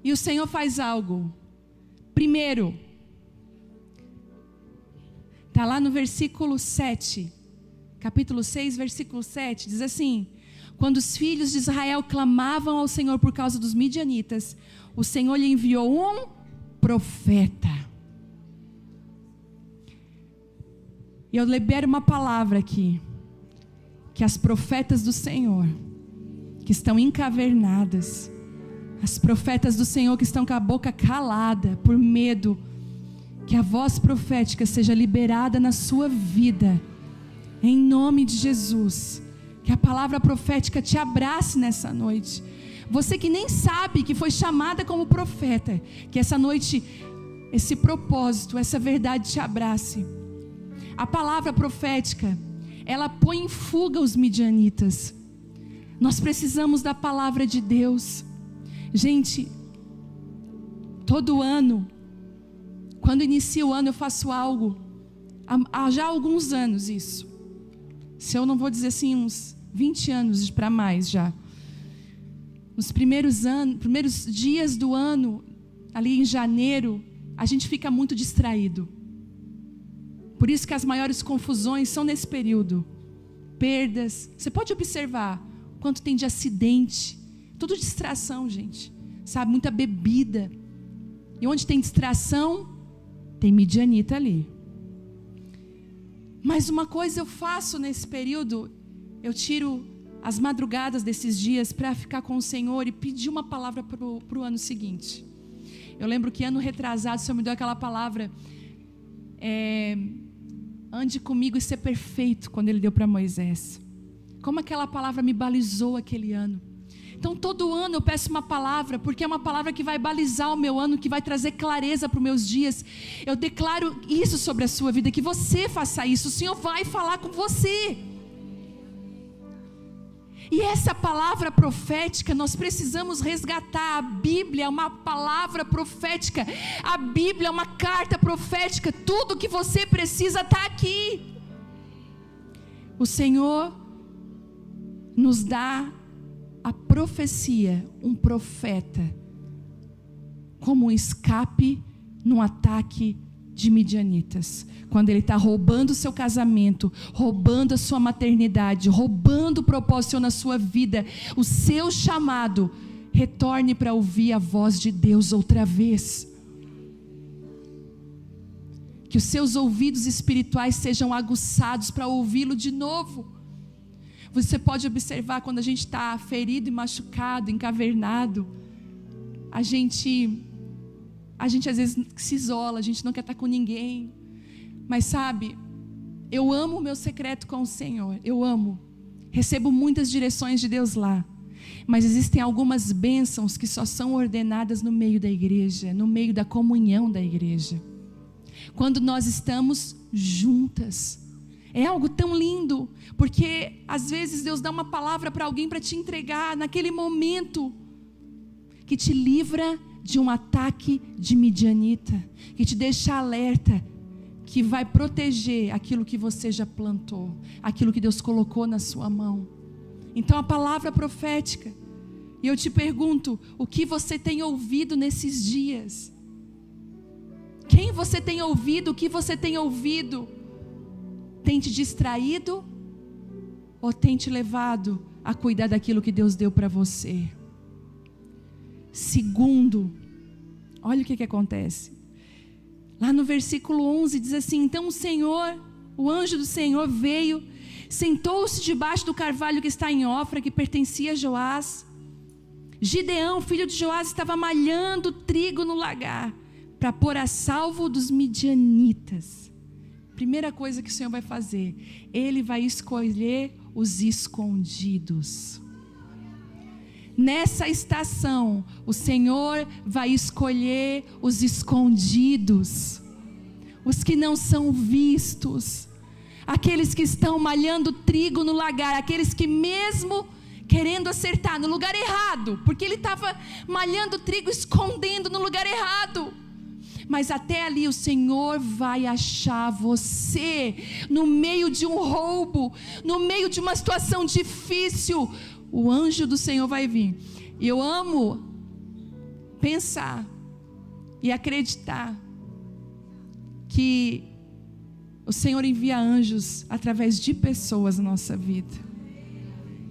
E o Senhor faz algo. Primeiro, está lá no versículo 7, capítulo 6, versículo 7, diz assim: quando os filhos de Israel clamavam ao Senhor por causa dos midianitas, o Senhor lhe enviou um profeta. E eu libero uma palavra aqui, que as profetas do Senhor, que estão encavernadas, as profetas do Senhor que estão com a boca calada por medo, que a voz profética seja liberada na sua vida, em nome de Jesus. Que a palavra profética te abrace nessa noite. Você que nem sabe que foi chamada como profeta, que essa noite, esse propósito, essa verdade te abrace. A palavra profética, ela põe em fuga os midianitas. Nós precisamos da palavra de Deus. Gente, todo ano, quando inicia o ano, eu faço algo, há já alguns anos isso. Se eu não vou dizer assim, uns 20 anos para mais já. Nos primeiros dias do ano, ali em janeiro, a gente fica muito distraído. Por isso que as maiores confusões são nesse período. Perdas, você pode observar quanto tem de acidente, tudo distração, gente. Sabe, muita bebida. E onde tem distração, tem midianita ali. Mas uma coisa eu faço nesse período, eu tiro as madrugadas desses dias para ficar com o Senhor e pedir uma palavra para o ano seguinte. Eu lembro que ano retrasado o Senhor me deu aquela palavra, ande comigo e ser perfeito, quando Ele deu para Moisés. Como aquela palavra me balizou aquele ano. Então todo ano eu peço uma palavra, porque é uma palavra que vai balizar o meu ano, que vai trazer clareza para os meus dias. Eu declaro isso sobre a sua vida, que você faça isso, o Senhor vai falar com você. E essa palavra profética, nós precisamos resgatar. A Bíblia é uma palavra profética, a Bíblia é uma carta profética, tudo que você precisa está aqui. O Senhor nos dá a profecia, um profeta, como um escape num ataque de midianitas. Quando ele está roubando o seu casamento, roubando a sua maternidade, roubando o propósito na sua vida, o seu chamado, retorne para ouvir a voz de Deus outra vez. Que os seus ouvidos espirituais sejam aguçados para ouvi-lo de novo. Você pode observar quando a gente está ferido e machucado, encavernado, a gente às vezes se isola, a gente não quer estar com ninguém. Mas sabe, eu amo o meu secreto com o Senhor, eu amo. Recebo muitas direções de Deus lá. Mas existem algumas bênçãos que só são ordenadas no meio da igreja, no meio da comunhão da igreja. quando nós estamos juntas. É algo tão lindo, porque às vezes Deus dá uma palavra para alguém para te entregar naquele momento, que te livra de um ataque de midianita, que te deixa alerta, que vai proteger aquilo que você já plantou, aquilo que Deus colocou na sua mão. Então a palavra profética, e eu te pergunto, o que você tem ouvido nesses dias? Quem você tem ouvido, o que você tem ouvido? Tem te distraído? Ou tem te levado a cuidar daquilo que Deus deu para você? Segundo, olha o que acontece. Lá no versículo 11 diz assim: então o anjo do Senhor veio, sentou-se debaixo do carvalho que está em Ofra, que pertencia a Joás. Gideão, filho de Joás, estava malhando trigo no lagar, para pôr a salvo dos midianitas. Primeira coisa que o Senhor vai fazer, Ele vai escolher os escondidos. Nessa estação, o Senhor vai escolher os escondidos, os que não são vistos, aqueles que estão malhando trigo no lagar, aqueles que mesmo querendo acertar no lugar errado, porque ele estava malhando trigo, escondendo no lugar errado, mas até ali o Senhor vai achar você, no meio de um roubo, no meio de uma situação difícil, o anjo do Senhor vai vir. E eu amo pensar e acreditar que o Senhor envia anjos através de pessoas na nossa vida.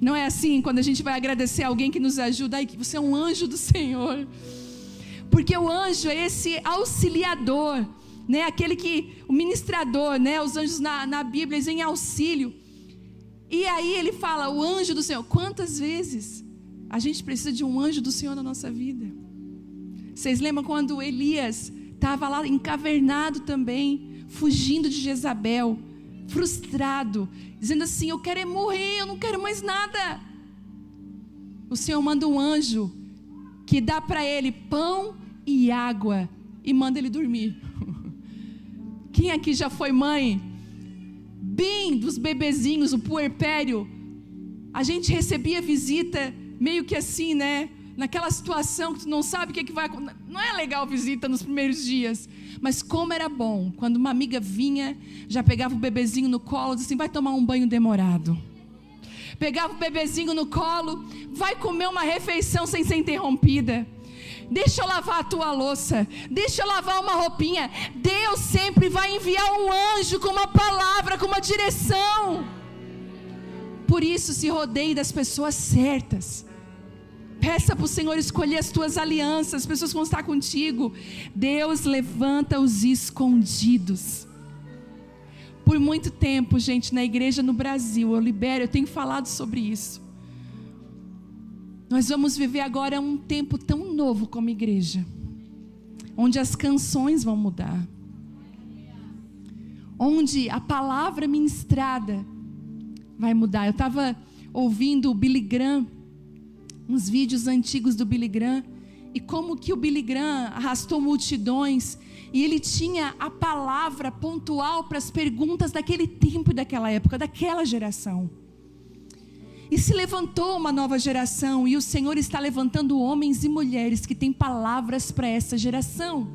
Não é assim quando a gente vai agradecer alguém que nos ajuda, ai, que você é um anjo do Senhor. Porque o anjo é esse auxiliador, né? Aquele que, o ministrador, né? Os anjos na Bíblia eles em auxílio. E aí ele fala, o anjo do Senhor. Quantas vezes a gente precisa de um anjo do Senhor na nossa vida? Vocês lembram quando Elias estava lá encavernado também, fugindo de Jezabel, frustrado, dizendo assim, eu quero morrer, eu não quero mais nada. O Senhor manda um anjo que dá para ele pão e água e manda ele dormir. Quem aqui já foi mãe? Bem dos bebezinhos, o puerpério, a gente recebia visita meio que assim, né? Naquela situação que tu não sabe o que vai acontecer. Não é legal visita nos primeiros dias, mas como era bom quando uma amiga vinha, já pegava o bebezinho no colo, dizia assim, vai tomar um banho demorado. Pegava o bebezinho no colo, vai comer uma refeição sem ser interrompida. Deixa eu lavar a tua louça, deixa eu lavar uma roupinha. Deus sempre vai enviar um anjo com uma palavra, com uma direção. Por isso se rodeie das pessoas certas. Peça para o Senhor escolher as tuas alianças, as pessoas que vão estar contigo. Deus levanta os escondidos. Por muito tempo, gente, na igreja no Brasil, eu tenho falado sobre isso. Nós vamos viver agora um tempo tão novo como igreja, onde as canções vão mudar, onde a palavra ministrada vai mudar. Eu estava ouvindo o Billy Graham, uns vídeos antigos do Billy Graham, e como que o Billy Graham arrastou multidões, e ele tinha a palavra pontual para as perguntas daquele tempo e daquela época, daquela geração. E se levantou uma nova geração, e o Senhor está levantando homens e mulheres que têm palavras para essa geração.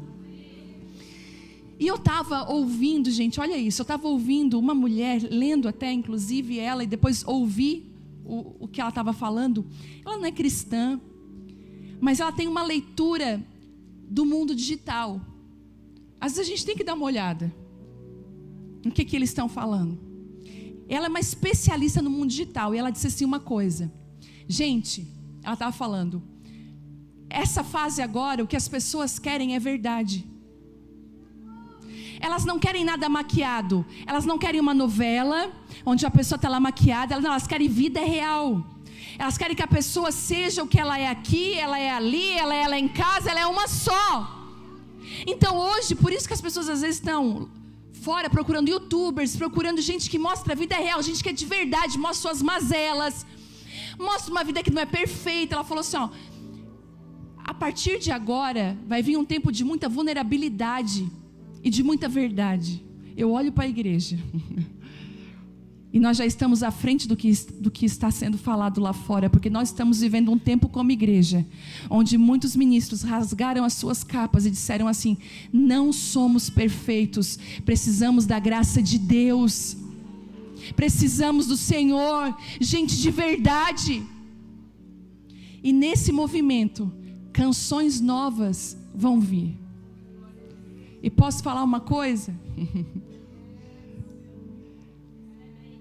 E eu estava ouvindo, gente, olha isso, eu estava ouvindo uma mulher, lendo até inclusive ela, e depois ouvi o que ela estava falando. Ela não é cristã, mas ela tem uma leitura do mundo digital. Às vezes a gente tem que dar uma olhada no que eles estão falando. Ela é uma especialista no mundo digital, e ela disse assim uma coisa, gente, ela estava falando, essa fase agora, o que as pessoas querem é verdade. Elas não querem nada maquiado, elas não querem uma novela, onde a pessoa está lá maquiada, elas querem vida real. Elas querem que a pessoa seja o que ela é aqui, ela é ali, ela é lá em casa, ela é uma só. Então hoje, por isso que as pessoas às vezes estão fora procurando youtubers, procurando gente que mostra a vida real, gente que é de verdade, mostra suas mazelas, mostra uma vida que não é perfeita. Ela falou assim, ó, a partir de agora vai vir um tempo de muita vulnerabilidade. e de muita verdade. Eu olho para a igreja e nós já estamos à frente do que está sendo falado lá fora, porque nós estamos vivendo um tempo como igreja, onde muitos ministros rasgaram as suas capas e disseram assim: não somos perfeitos, precisamos da graça de Deus, precisamos do Senhor, gente de verdade. E nesse movimento, canções novas vão vir. E posso falar uma coisa?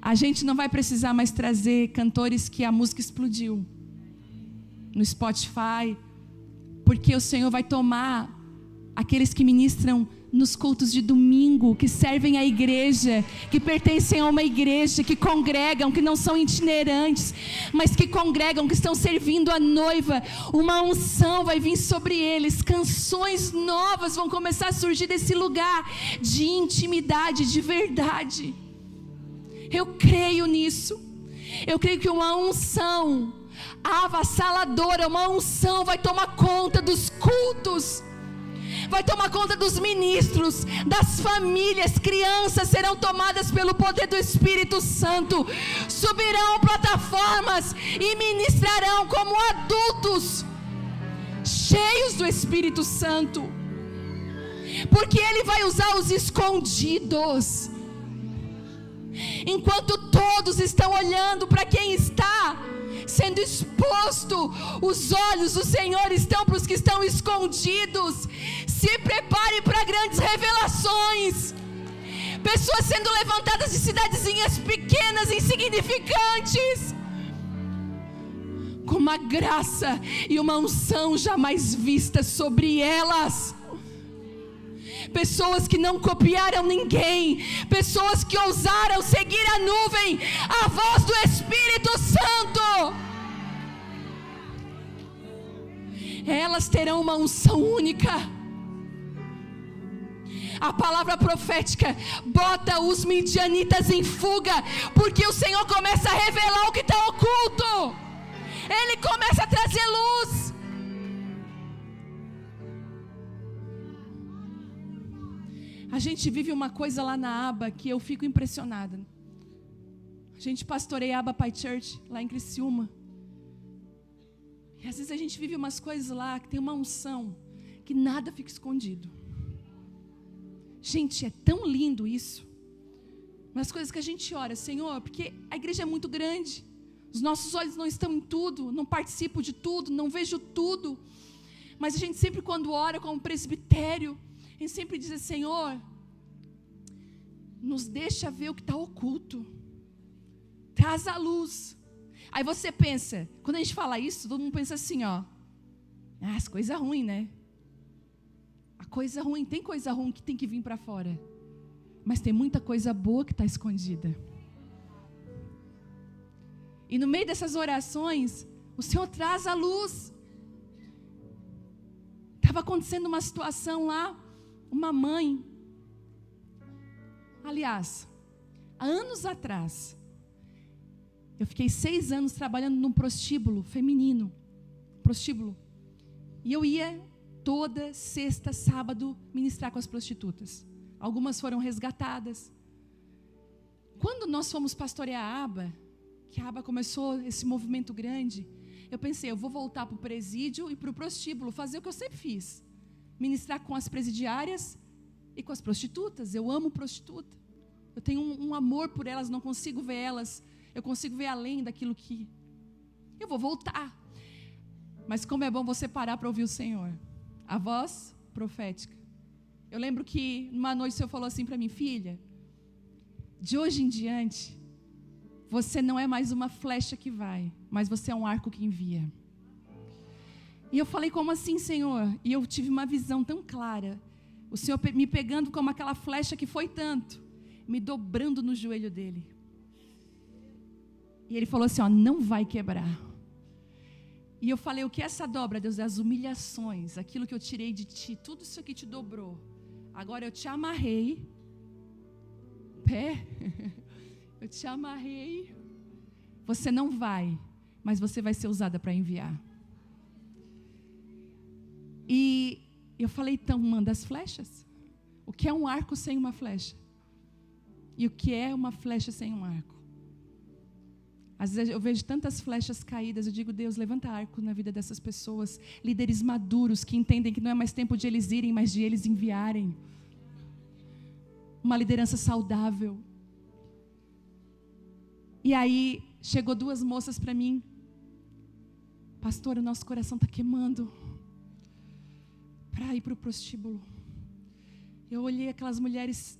A gente não vai precisar mais trazer cantores que a música explodiu no Spotify, porque o Senhor vai tomar aqueles que ministram nos cultos de domingo, que servem à igreja, que pertencem a uma igreja, que congregam, que não são itinerantes, mas que congregam, que estão servindo a noiva. Uma unção vai vir sobre eles, canções novas vão começar a surgir desse lugar de intimidade, de verdade. Eu creio nisso. Eu creio que uma unção avassaladora, uma unção vai tomar conta dos cultos, vai tomar conta dos ministros, das famílias. Crianças serão tomadas pelo poder do Espírito Santo, subirão plataformas e ministrarão como adultos, cheios do Espírito Santo, porque Ele vai usar os escondidos. Enquanto todos estão olhando para quem está sendo exposto, os olhos do Senhor estão para os que estão escondidos. Se prepare para grandes revelações. Pessoas sendo levantadas de cidadezinhas pequenas, insignificantes, com uma graça e uma unção jamais vistas sobre elas. Pessoas que não copiaram ninguém, pessoas que ousaram seguir a nuvem, a voz do Espírito Santo. Elas terão uma unção única. A palavra profética bota os midianitas em fuga, porque o Senhor começa a revelar o que está oculto. Ele começa a trazer luz. A gente vive uma coisa lá na aba que eu fico impressionada. A gente pastoreia a Aba Pai Church lá em Criciúma. E às vezes a gente vive umas coisas lá que tem uma unção que nada fica escondido. Gente, é tão lindo isso. Umas coisas que a gente ora: Senhor, porque a igreja é muito grande, os nossos olhos não estão em tudo, não participo de tudo, não vejo tudo. Mas a gente sempre, quando ora como presbitério, a gente sempre diz: Senhor, nos deixa ver o que está oculto, traz a luz. Aí você pensa, quando a gente fala isso, todo mundo pensa assim, ó: as coisas ruins, né? A coisa ruim, tem coisa ruim que tem que vir para fora, mas tem muita coisa boa que está escondida. E no meio dessas orações, o Senhor traz a luz. Estava acontecendo uma situação lá, uma mãe, aliás, há anos atrás, eu fiquei 6 anos trabalhando num prostíbulo feminino, e eu ia toda sexta, sábado, ministrar com as prostitutas. Algumas foram resgatadas. Quando nós fomos pastorear a aba, que a aba começou esse movimento grande, eu pensei: eu vou voltar para o presídio e para o prostíbulo, fazer o que eu sempre fiz, ministrar com as presidiárias e com as prostitutas. Eu amo prostituta, eu tenho um amor por elas, não consigo ver elas, eu consigo ver além daquilo que... Eu vou voltar. Mas como é bom você parar para ouvir o Senhor, a voz profética. Eu lembro que numa noite o Senhor falou assim para mim: filha, de hoje em diante, você não é mais uma flecha que vai, mas você é um arco que envia. E eu falei: como assim, Senhor? E eu tive uma visão tão clara, o Senhor me pegando como aquela flecha que foi tanto, me dobrando no joelho dele. E ele falou assim: ó, não vai quebrar. E eu falei: o que é essa dobra, Deus? As humilhações, aquilo que eu tirei de ti, tudo isso aqui te dobrou. Agora eu te amarrei, eu te amarrei. Você não vai, mas você vai ser usada para enviar. E eu falei: então manda as flechas. O que é um arco sem uma flecha? E o que é uma flecha sem um arco? Às vezes eu vejo tantas flechas caídas, eu digo, Deus, levanta arco na vida dessas pessoas, líderes maduros que entendem que não é mais tempo de eles irem, mas de eles enviarem. Uma liderança saudável. E aí, chegou 2 moças para mim. Pastor, o nosso coração está queimando para ir para o prostíbulo. Eu olhei aquelas mulheres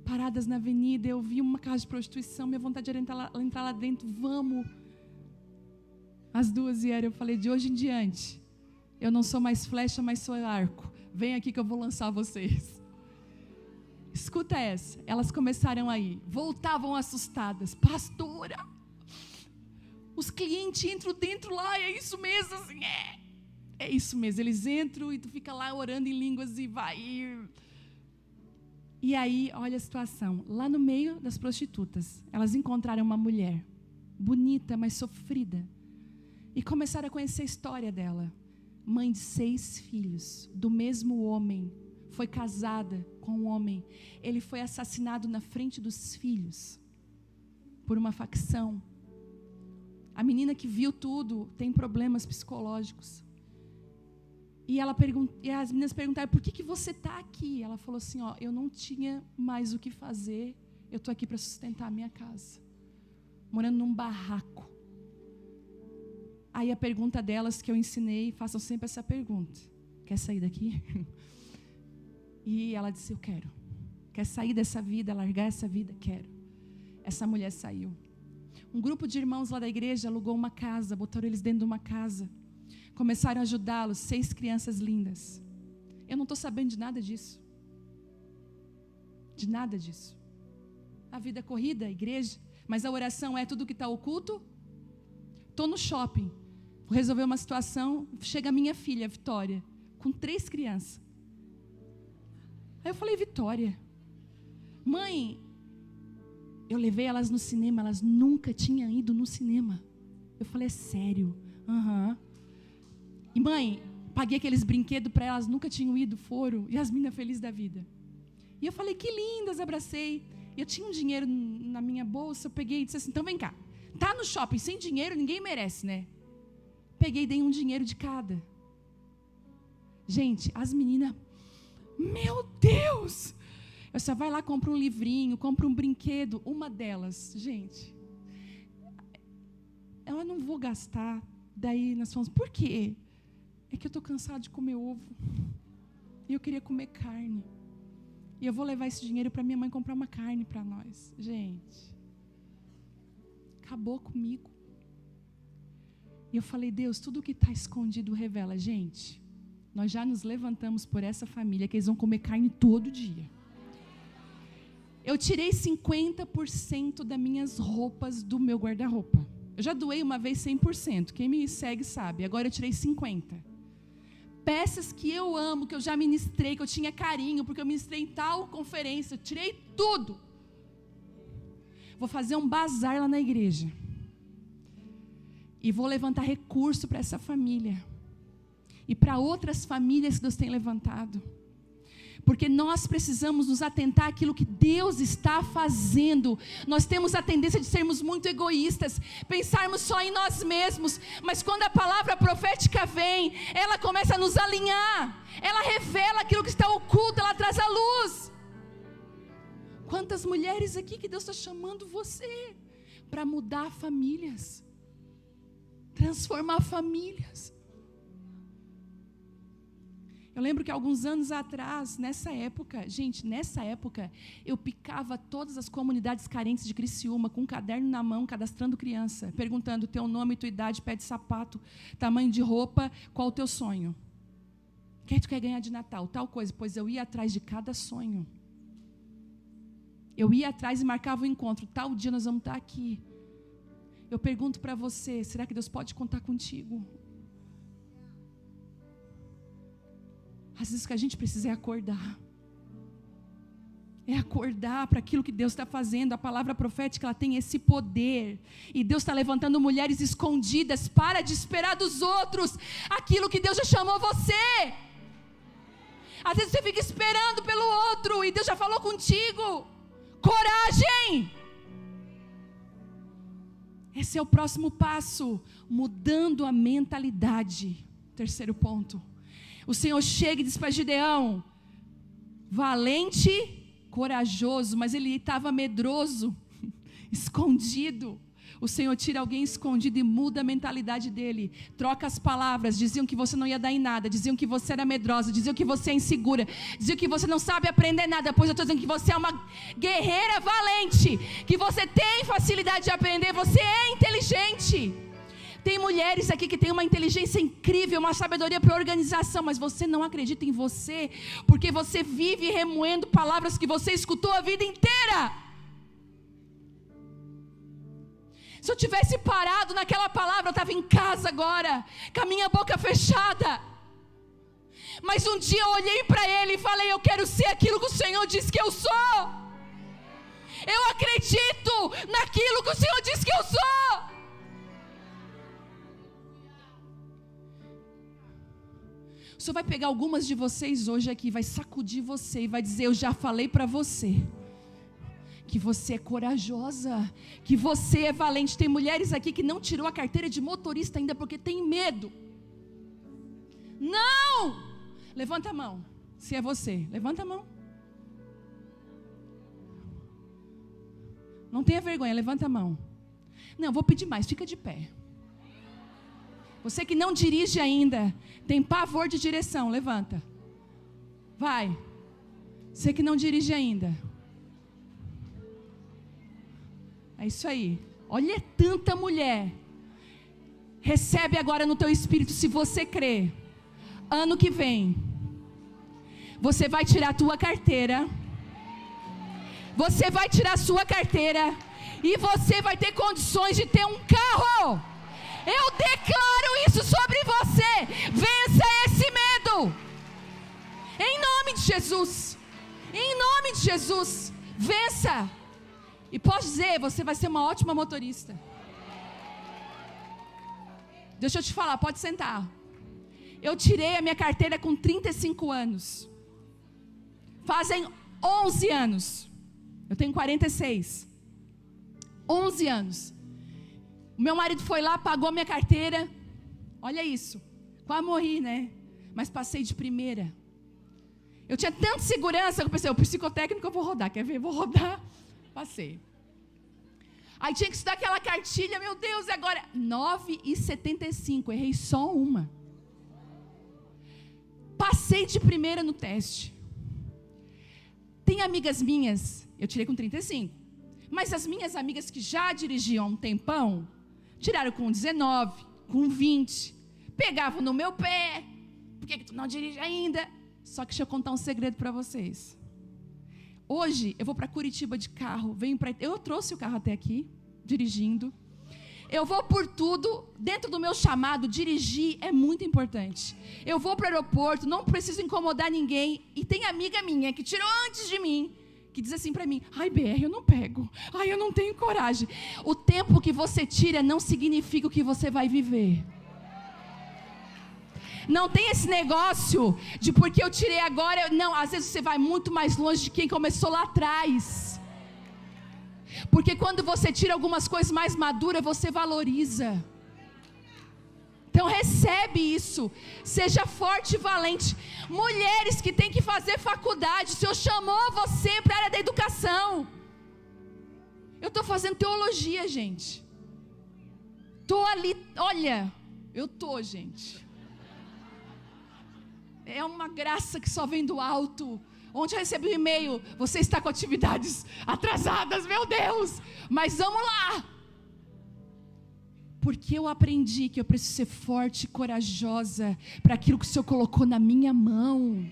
paradas na avenida, eu vi uma casa de prostituição, minha vontade era entrar lá dentro, vamos. As 2 vieram, eu falei, de hoje em diante, eu não sou mais flecha, mas sou arco. Vem aqui que eu vou lançar vocês. Escuta essa, elas começaram a ir, voltavam assustadas, pastora, os clientes entram dentro lá, é isso mesmo, assim, é isso mesmo, eles entram e tu fica lá orando em línguas e vai. E aí, olha a situação, lá no meio das prostitutas, elas encontraram uma mulher, bonita, mas sofrida, e começaram a conhecer a história dela, mãe de 6 filhos, do mesmo homem, foi casada com um homem, ele foi assassinado na frente dos filhos, por uma facção. A menina que viu tudo tem problemas psicológicos. E as meninas perguntaram, por que você está aqui? Ela falou assim, eu não tinha mais o que fazer, eu estou aqui para sustentar a minha casa, morando num barraco. Aí a pergunta delas que eu ensinei, façam sempre essa pergunta, quer sair daqui? E ela disse, eu quero. Quer sair dessa vida, largar essa vida? Quero. Essa mulher saiu. Um grupo de irmãos lá da igreja alugou uma casa, botaram eles dentro de uma casa. Começaram a ajudá-los, 6 crianças lindas. Eu não estou sabendo de nada disso. De nada disso. A vida é corrida, a igreja, mas a oração é tudo que está oculto. Estou no shopping, vou resolver uma situação, chega a minha filha, Vitória, com 3 crianças. Aí eu falei, Vitória, mãe, eu levei elas no cinema, elas nunca tinham ido no cinema. Eu falei, é sério? E mãe, paguei aqueles brinquedos para elas, nunca tinham ido, foram. E as meninas felizes da vida. E eu falei, que lindas, abracei. Eu tinha um dinheiro na minha bolsa, eu peguei e disse assim, então vem cá. Tá no shopping sem dinheiro, ninguém merece, né? Peguei e dei um dinheiro de cada. Gente, as meninas, meu Deus! Eu só vai lá, compra um livrinho, compra um brinquedo. Uma delas, gente, eu não vou gastar. Daí nós falamos, por quê? É que eu estou cansada de comer ovo. E eu queria comer carne. E eu vou levar esse dinheiro para minha mãe comprar uma carne para nós. Gente, acabou comigo. E eu falei, Deus, tudo que está escondido revela. Gente, nós já nos levantamos por essa família, que eles vão comer carne todo dia. Eu tirei 50% das minhas roupas do meu guarda-roupa. Eu já doei uma vez 100%. Quem me segue sabe. Agora eu tirei 50%. Peças que eu amo, que eu já ministrei, que eu tinha carinho, porque eu ministrei em tal conferência. Eu tirei tudo. Vou fazer um bazar lá na igreja. E vou levantar recurso para essa família. E para outras famílias que Deus tem levantado. Porque nós precisamos nos atentar àquilo que Deus está fazendo. Nós temos a tendência de sermos muito egoístas, pensarmos só em nós mesmos. Mas quando a palavra profética vem, ela começa a nos alinhar. Ela revela aquilo que está oculto, ela traz a luz. Quantas mulheres aqui que Deus está chamando você para mudar famílias, transformar famílias. Eu lembro que alguns anos atrás, nessa época, eu picava todas as comunidades carentes de Criciúma, com um caderno na mão, cadastrando criança, perguntando teu nome, tua idade, pé de sapato, tamanho de roupa, qual o teu sonho? O que tu quer ganhar de Natal? Tal coisa. Pois eu ia atrás de cada sonho. Eu ia atrás e marcava o encontro. Tal dia nós vamos estar aqui. Eu pergunto para você, será que Deus pode contar contigo? Às vezes o que a gente precisa é acordar. É acordar para aquilo que Deus está fazendo. A palavra profética, ela tem esse poder. E Deus está levantando mulheres escondidas. Para de esperar dos outros aquilo que Deus já chamou você. Às vezes você fica esperando pelo outro e Deus já falou contigo. Coragem! Esse é o próximo passo, mudando a mentalidade. Terceiro ponto. O Senhor chega e diz para Gideão: valente, corajoso, mas ele estava medroso, escondido. O Senhor tira alguém escondido e muda a mentalidade dele. Troca as palavras. Diziam que você não ia dar em nada. Diziam que você era medrosa. Diziam que você é insegura. Diziam que você não sabe aprender nada. Pois eu estou dizendo que você é uma guerreira valente. Que você tem facilidade de aprender. Você é inteligente. Tem mulheres aqui que têm uma inteligência incrível, uma sabedoria para organização. Mas você não acredita em você. Porque você vive remoendo palavras que você escutou a vida inteira. Se eu tivesse parado naquela palavra, eu estava em casa agora, com a minha boca fechada. Mas um dia eu olhei para ele e falei: eu quero ser aquilo que o Senhor diz que eu sou. Eu acredito naquilo que o Senhor diz que eu sou. O Senhor vai pegar algumas de vocês hoje aqui, vai sacudir você e vai dizer: eu já falei para você que você é corajosa, que você é valente. Tem mulheres aqui que não tirou a carteira de motorista ainda porque tem medo. Não! Levanta a mão, se é você, levanta a mão. Não tenha vergonha, levanta a mão. Não, vou pedir mais, fica de pé. Você que não dirige ainda, tem pavor de direção, levanta. Vai. Você que não dirige ainda. É isso aí. Olha tanta mulher. Recebe agora no teu espírito, se você crê. Ano que vem, você vai tirar a tua carteira. Você vai tirar a sua carteira. E você vai ter condições de ter um carro. Eu declaro isso sobre você. Vença esse medo. Em nome de Jesus. Em nome de Jesus. Vença. E posso dizer, você vai ser uma ótima motorista. Deixa eu te falar, pode sentar. Eu tirei a minha carteira com 35 anos. Fazem 11 anos. Eu tenho 46. 11 anos. O meu marido foi lá, pagou a minha carteira. Olha isso. Quase morri, né? Mas passei de primeira. Eu tinha tanta segurança que eu pensei: o psicotécnico eu vou rodar. Quer ver? Vou rodar. Passei. Aí tinha que estudar aquela cartilha, meu Deus, e agora? 9,75, errei só uma. Passei de primeira no teste. Tem amigas minhas, eu tirei com 35, mas as minhas amigas que já dirigiam há um tempão, tiraram com 19, com 20, pegavam no meu pé: por que tu não dirige ainda? Só que deixa eu contar um segredo para vocês. Hoje eu vou para Curitiba de carro, eu trouxe o carro até aqui, dirigindo. Eu vou por tudo, dentro do meu chamado, dirigir é muito importante. Eu vou para o aeroporto, não preciso incomodar ninguém. E tem amiga minha que tirou antes de mim, que diz assim para mim: ai, BR, eu não pego, ai, eu não tenho coragem. O tempo que você tira não significa o que você vai viver. Não tem esse negócio de porque eu tirei agora. Não, às vezes você vai muito mais longe de quem começou lá atrás. Porque quando você tira algumas coisas mais maduras, você valoriza. Então recebe isso. Seja forte e valente. Mulheres que têm que fazer faculdade, o Senhor chamou você para a área da educação. Eu estou fazendo teologia, gente. Estou ali, olha, gente. É uma graça que só vem do alto. Ontem eu recebi um e-mail: você está com atividades atrasadas, meu Deus, mas vamos lá. Porque eu aprendi que eu preciso ser forte e corajosa para aquilo que o Senhor colocou na minha mão.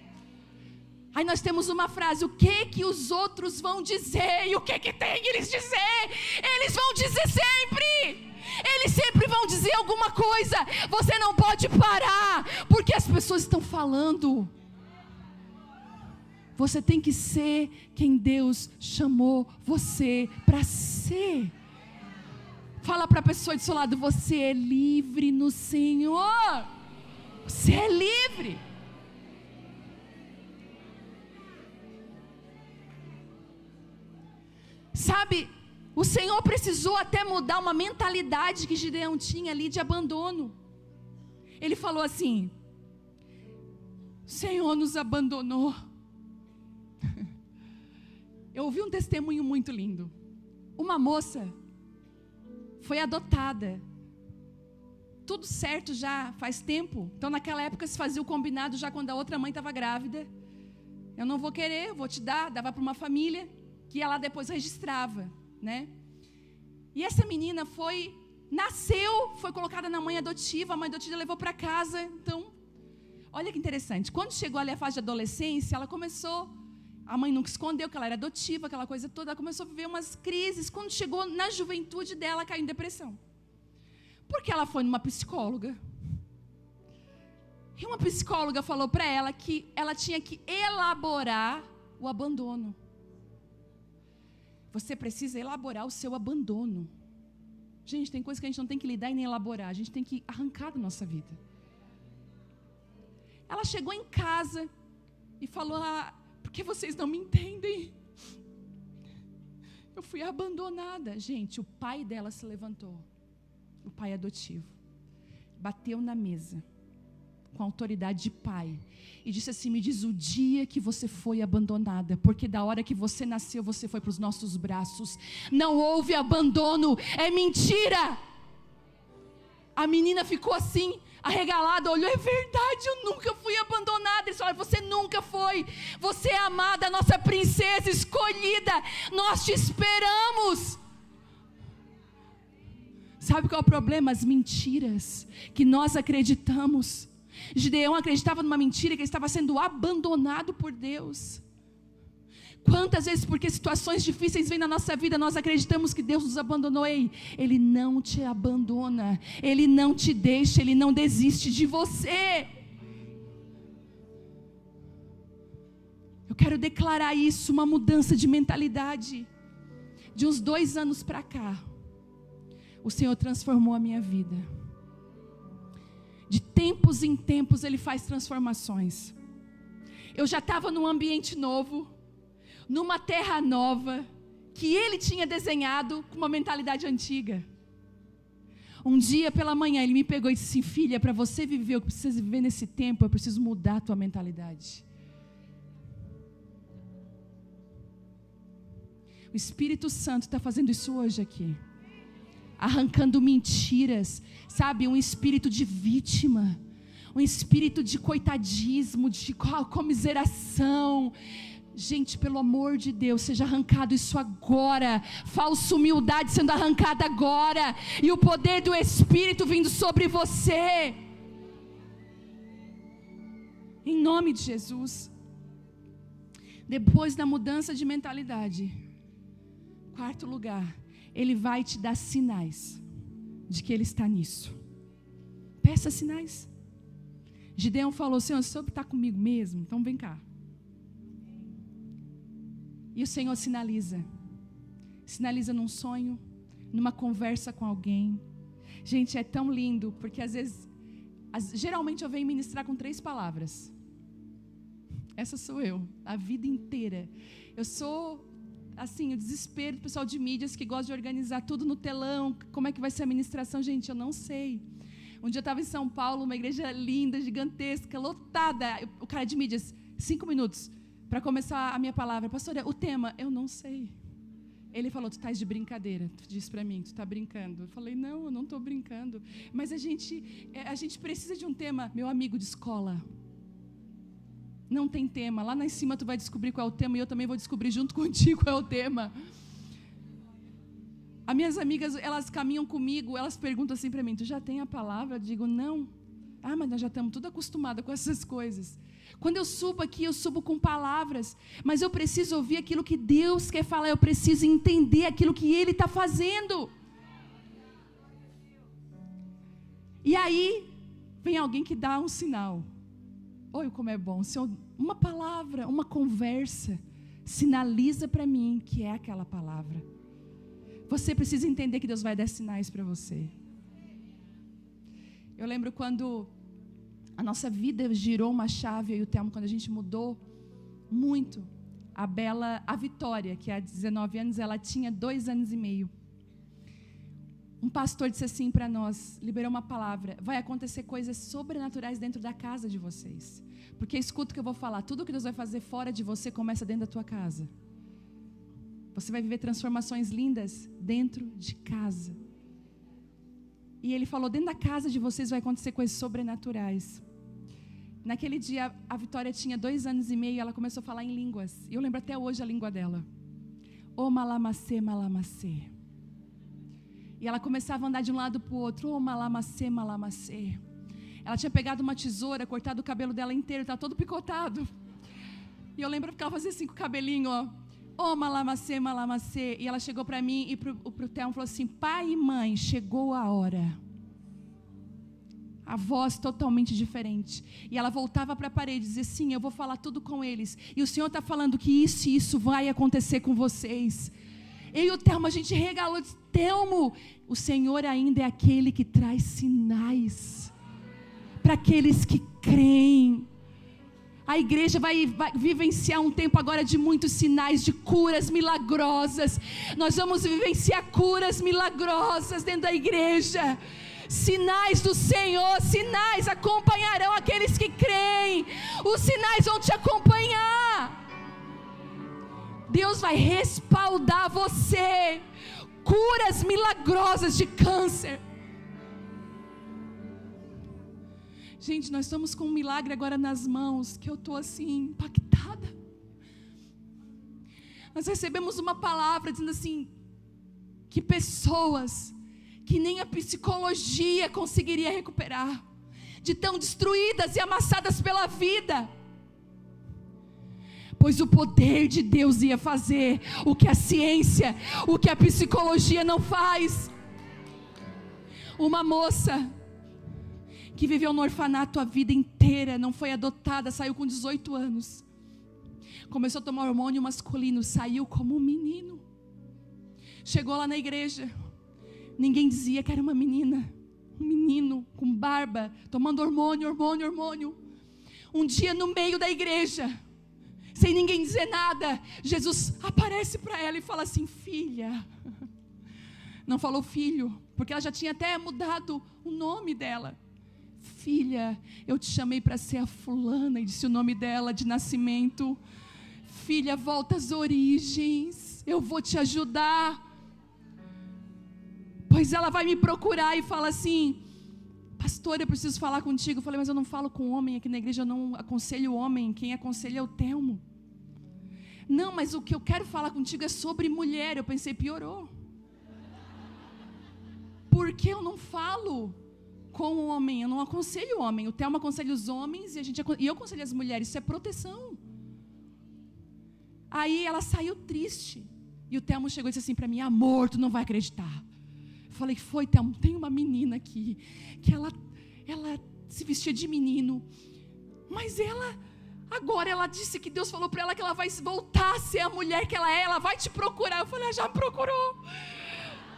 Aí nós temos uma frase: o que os outros vão dizer? E o que tem eles dizer? Eles vão dizer sempre. Eles sempre vão dizer alguma coisa. Você não pode parar, porque as pessoas estão falando. Você tem que ser quem Deus chamou você para ser. Fala para a pessoa do seu lado: você é livre no Senhor. Você é livre. Sabe, o Senhor precisou até mudar uma mentalidade que Gideão tinha ali de abandono. Ele falou assim: o Senhor nos abandonou. Eu ouvi um testemunho muito lindo. Uma moça foi adotada, tudo certo já faz tempo. Então naquela época se fazia o combinado já quando a outra mãe estava grávida. Eu não vou querer, eu vou te dar. Dava para uma família que ela depois registrava, né? E essa menina nasceu, foi colocada na mãe adotiva. A mãe adotiva levou para casa. Então, olha que interessante. Quando chegou ali a fase de adolescência, ela começou... A mãe nunca escondeu que ela era adotiva, aquela coisa toda. Ela começou a viver umas crises. Quando chegou na juventude dela, caiu em depressão. Porque ela foi numa psicóloga. E uma psicóloga falou para ela que ela tinha que elaborar o abandono. Você precisa elaborar o seu abandono. Gente, tem coisas que a gente não tem que lidar e nem elaborar. A gente tem que arrancar da nossa vida. Ela chegou em casa e falou: por que vocês não me entendem? Eu fui abandonada. Gente, o pai dela se levantou. O pai adotivo. Bateu na mesa, com autoridade de pai, e disse assim: me diz o dia que você foi abandonada, porque da hora que você nasceu, você foi para os nossos braços. Não houve abandono, é mentira. A menina ficou assim, arregalada, olhou: é verdade, eu nunca fui abandonada. Eles falaram: você nunca foi, você é amada, nossa princesa escolhida, nós te esperamos. Sabe qual é o problema? As mentiras que nós acreditamos. Gideão acreditava numa mentira, que ele estava sendo abandonado por Deus. Quantas vezes, porque situações difíceis vêm na nossa vida, nós acreditamos que Deus nos abandonou. Ei, Ele não te abandona, Ele não te deixa, Ele não desiste de você. Eu quero declarar isso, uma mudança de mentalidade. De uns 2 anos para cá, o Senhor transformou a minha vida. De tempos em tempos Ele faz transformações. Eu já estava num ambiente novo, numa terra nova, que Ele tinha desenhado com uma mentalidade antiga. Um dia pela manhã Ele me pegou e disse assim: filha, para você viver o que precisa viver nesse tempo, eu preciso mudar a tua mentalidade. O Espírito Santo está fazendo isso hoje aqui. Arrancando mentiras, sabe, um espírito de vítima, um espírito de coitadismo, de comiseração. Gente, pelo amor de Deus, seja arrancado isso agora. Falsa humildade sendo arrancada agora, e o poder do Espírito vindo sobre você, em nome de Jesus. Depois da mudança de mentalidade, 4º lugar, Ele vai te dar sinais de que Ele está nisso. Peça sinais. Gideão falou: Senhor, o Senhor está comigo mesmo? Então vem cá. E o Senhor sinaliza. Sinaliza num sonho, numa conversa com alguém. Gente, é tão lindo, porque às vezes, geralmente eu venho ministrar com 3 palavras. Essa sou eu, a vida inteira. Eu sou... assim, o desespero do pessoal de mídias que gosta de organizar tudo no telão. Como é que vai ser a ministração? Gente, eu não sei. Um dia eu estava em São Paulo, uma igreja linda, gigantesca, lotada. O cara de mídias, 5 minutos para começar a minha palavra. Pastora, o tema, eu não sei. Ele falou: tu estás de brincadeira. Tu disse para mim: tu está brincando. Eu falei: não, eu não estou brincando. Mas a gente precisa de um tema. Meu amigo de escola, não tem tema. Lá em cima tu vai descobrir qual é o tema, e eu também vou descobrir junto contigo qual é o tema. As minhas amigas, elas caminham comigo, elas perguntam assim para mim: tu já tem a palavra? Eu digo: não. Ah, mas nós já estamos tudo acostumados com essas coisas. Quando eu subo aqui, eu subo com palavras, mas eu preciso ouvir aquilo que Deus quer falar, eu preciso entender aquilo que Ele está fazendo. E aí, vem alguém que dá um sinal. Oi, como é bom, Senhor, uma palavra, uma conversa, sinaliza para mim que é aquela palavra. Você precisa entender que Deus vai dar sinais para você. Eu lembro quando a nossa vida girou uma chave, eu e o Telmo, quando a gente mudou muito. a Vitória, que há 19 anos, ela tinha 2 anos e meio. Um pastor disse assim para nós, liberou uma palavra: vai acontecer coisas sobrenaturais dentro da casa de vocês. Porque escuta o que eu vou falar, tudo que Deus vai fazer fora de você começa dentro da tua casa. Você vai viver transformações lindas dentro de casa. E ele falou, dentro da casa de vocês vai acontecer coisas sobrenaturais. Naquele dia, a Vitória tinha 2 anos e meio e ela começou a falar em línguas. E eu lembro até hoje a língua dela. O malamacê, malamacê. E ela começava a andar de um lado para o outro. O malamacê, malamacê. Ela tinha pegado uma tesoura, cortado o cabelo dela inteiro, estava todo picotado. E eu lembro que ela fazia assim com o cabelinho, ó. Oh, malamacê, malamacê. E ela chegou para mim e para o Thelmo falou assim, pai e mãe, chegou a hora. A voz totalmente diferente. E ela voltava para a parede e dizia, sim, eu vou falar tudo com eles. E o Senhor está falando que isso e isso vai acontecer com vocês. Eu e o Thelmo, a gente regalou, disse, Thelmo, o Senhor ainda é aquele que traz sinais para aqueles que creem. A igreja vai vivenciar um tempo agora de muitos sinais, de curas milagrosas. Nós vamos vivenciar curas milagrosas dentro da igreja. Sinais do Senhor, sinais acompanharão aqueles que creem. Os sinais vão te acompanhar. Deus vai respaldar você. Curas milagrosas de câncer. Gente, nós estamos com um milagre agora nas mãos, que eu estou assim, impactada. Nós recebemos uma palavra dizendo assim, que pessoas que nem a psicologia conseguiria recuperar, de tão destruídas e amassadas pela vida, pois o poder de Deus ia fazer o que a ciência, o que a psicologia não faz. Uma moça que viveu no orfanato a vida inteira, não foi adotada, saiu com 18 anos, começou a tomar hormônio masculino, saiu como um menino, chegou lá na igreja, ninguém dizia que era uma menina, um menino com barba, tomando hormônio. Um dia no meio da igreja, sem ninguém dizer nada, Jesus aparece para ela e fala assim, filha, não falou filho, porque ela já tinha até mudado o nome dela. Filha, eu te chamei para ser a fulana, e disse o nome dela de nascimento. Filha, volta às origens, eu vou te ajudar. Pois ela vai me procurar e fala assim, pastor, eu preciso falar contigo. Eu falei, mas eu não falo com homem, aqui na igreja eu não aconselho homem, quem aconselha é o Thelmo. Não, mas o que eu quero falar contigo é sobre mulher. Eu pensei, piorou. Porque eu não falo com o homem, eu não aconselho o homem. O Thelmo aconselha os homens e eu aconselho as mulheres, isso é proteção. Aí ela saiu triste. E o Thelmo chegou e disse assim para mim, amor, tu não vai acreditar. Eu falei, foi, Thelmo, tem uma menina aqui, que ela se vestia de menino, mas agora ela disse que Deus falou para ela que ela vai voltar a ser a mulher que ela vai te procurar. Eu falei, já me procurou.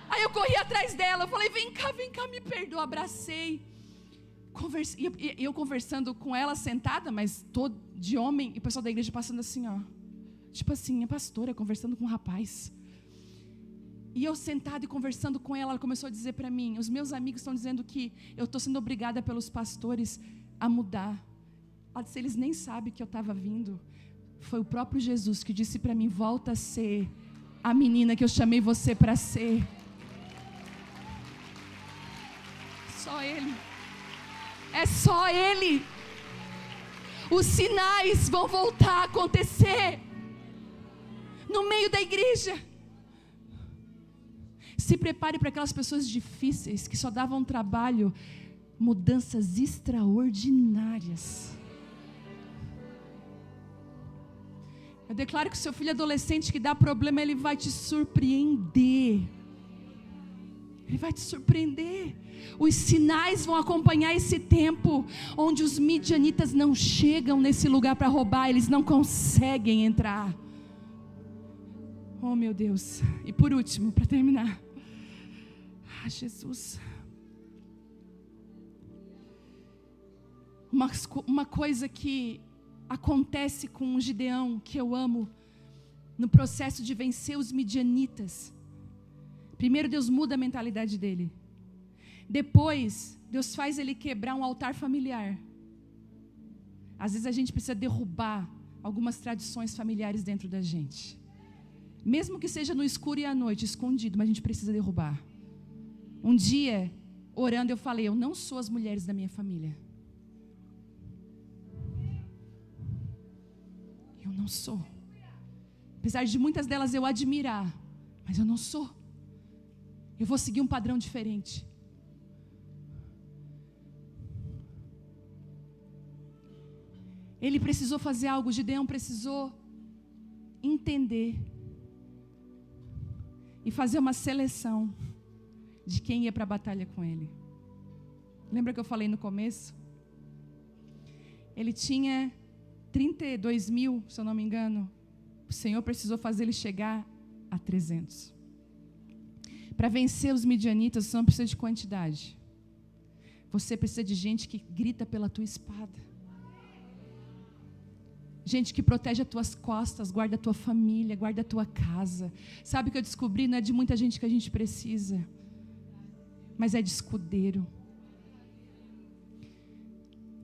Aí eu corri atrás dela, eu falei, vem cá, me perdoa, abracei, eu conversando com ela sentada, mas todo de homem, e o pessoal da igreja passando assim, ó, tipo assim, a pastora conversando com um rapaz, e eu sentada e conversando com ela, ela começou a dizer para mim, os meus amigos estão dizendo que eu estou sendo obrigada pelos pastores a mudar. Ela disse, eles nem sabem que eu estava vindo, foi o próprio Jesus que disse para mim, volta a ser a menina que eu chamei você para ser. Só Ele. É só Ele. Os sinais vão voltar a acontecer no meio da igreja. Se prepare para aquelas pessoas difíceis que só davam trabalho, mudanças extraordinárias. Eu declaro que o seu filho adolescente que dá problema, ele vai te surpreender. Ele vai te surpreender. Os sinais vão acompanhar esse tempo onde os midianitas não chegam nesse lugar para roubar, eles não conseguem entrar. Oh, meu Deus. E por último, para terminar. Ah, Jesus. Uma coisa que acontece com o Gideão, que eu amo, no processo de vencer os midianitas. Primeiro Deus muda a mentalidade dele. Depois, Deus faz ele quebrar um altar familiar. Às vezes a gente precisa derrubar algumas tradições familiares dentro da gente. Mesmo que seja no escuro e à noite, escondido, mas a gente precisa derrubar. Um dia, orando, eu falei, eu não sou as mulheres da minha família. Eu não sou. Apesar de muitas delas eu admirar, mas eu não sou. Eu vou seguir um padrão diferente. Ele precisou fazer algo, Gideão precisou entender e fazer uma seleção de quem ia para a batalha com ele. Lembra que eu falei no começo? Ele tinha 32 mil, se eu não me engano. O Senhor precisou fazer ele chegar a 300. Para vencer os midianitas, você não precisa de quantidade. Você precisa de gente que grita pela tua espada. Gente que protege as tuas costas, guarda a tua família, guarda a tua casa. Sabe o que eu descobri? Não é de muita gente que a gente precisa, mas é de escudeiro.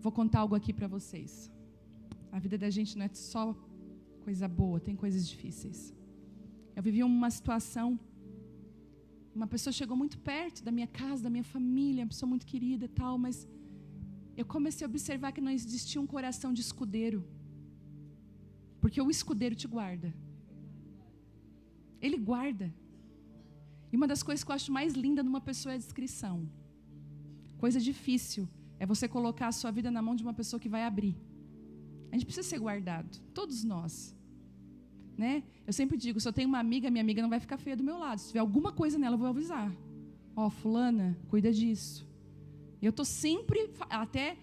Vou contar algo aqui para vocês. A vida da gente não é só coisa boa, tem coisas difíceis. Eu vivi uma situação, uma pessoa chegou muito perto da minha casa, da minha família, uma pessoa muito querida e tal, mas eu comecei a observar que não existia um coração de escudeiro. Porque o escudeiro te guarda. Ele guarda. E uma das coisas que eu acho mais linda numa pessoa é a discrição. Coisa difícil é você colocar a sua vida na mão de uma pessoa que vai abrir. A gente precisa ser guardado. Todos nós. Né? Eu sempre digo, se eu tenho uma amiga, minha amiga não vai ficar feia do meu lado. Se tiver alguma coisa nela, eu vou avisar. Ó, fulana, cuida disso. Eu estou sempre, até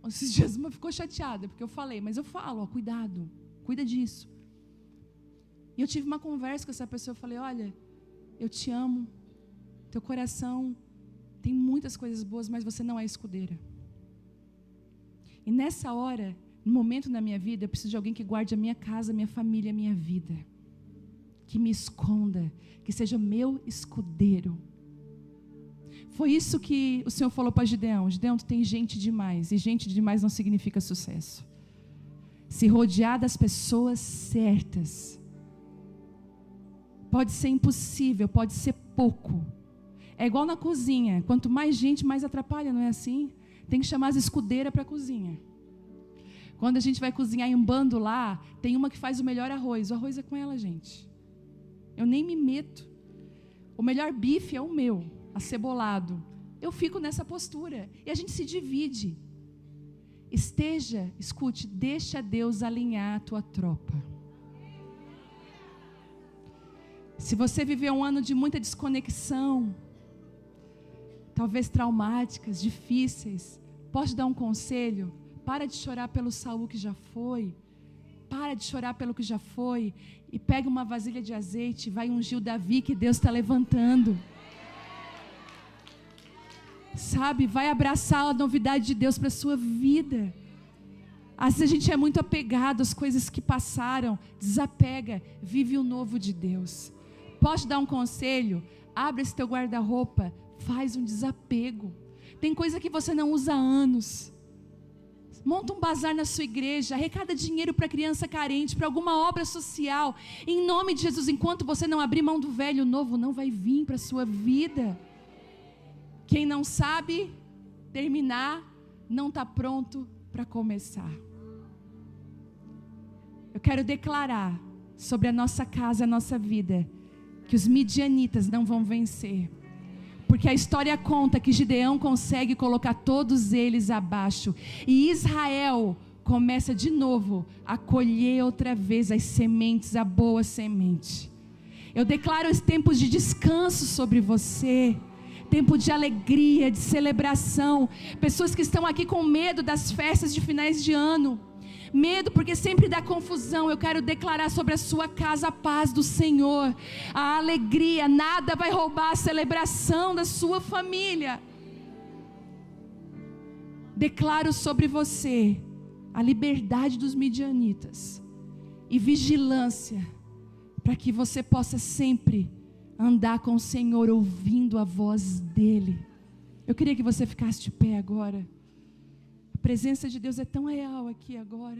esses dias uma ficou chateada, porque eu falei, mas eu falo, ó, cuidado. Cuida disso. E eu tive uma conversa com essa pessoa. Eu falei, olha, eu te amo. Teu coração tem muitas coisas boas, mas você não é escudeira. E nessa hora, no momento na minha vida, eu preciso de alguém que guarde a minha casa, a minha família, a minha vida. Que me esconda. Que seja meu escudeiro. Foi isso que o Senhor falou para Gideão. Gideão, tu tem gente demais. E gente demais não significa sucesso. Se rodear das pessoas certas. Pode ser impossível, pode ser pouco. É igual na cozinha. Quanto mais gente, mais atrapalha, não é assim? Tem que chamar as escudeiras para a cozinha. Quando a gente vai cozinhar em um bando lá, tem uma que faz o melhor arroz. O arroz é com ela, gente. Eu nem me meto. O melhor bife é o meu, acebolado. Eu fico nessa postura. E a gente se divide. Escute, deixa Deus alinhar a tua tropa. Se você viveu um ano de muita desconexão, talvez traumáticas, difíceis, posso te dar um conselho? Para de chorar pelo Saul que já foi. Para de chorar pelo que já foi. E pega uma vasilha de azeite e vai ungir o Davi que Deus está levantando. Sabe, vai abraçar a novidade de Deus para a sua vida. Às vezes a gente é muito apegado às coisas que passaram. Desapega, vive o novo de Deus. Posso dar um conselho? Abre esse teu guarda-roupa, faz um desapego. Tem coisa que você não usa há anos. Monta um bazar na sua igreja, arrecada dinheiro para criança carente, para alguma obra social. Em nome de Jesus, enquanto você não abrir mão do velho, o novo não vai vir para a sua vida. Quem não sabe terminar, não está pronto para começar. Eu quero declarar sobre a nossa casa, a nossa vida, que os midianitas não vão vencer. Porque a história conta que Gideão consegue colocar todos eles abaixo. E Israel começa de novo a colher outra vez as sementes, a boa semente. Eu declaro os tempos de descanso sobre você. Tempo de alegria, de celebração. Pessoas que estão aqui com medo das festas de finais de ano. Medo porque sempre dá confusão. Eu quero declarar sobre a sua casa a paz do Senhor, a alegria. Nada vai roubar a celebração da sua família. Declaro sobre você a liberdade dos midianitas e vigilância para que você possa sempre andar com o Senhor, ouvindo a voz dEle. Eu queria que você ficasse de pé agora. A presença de Deus é tão real aqui agora.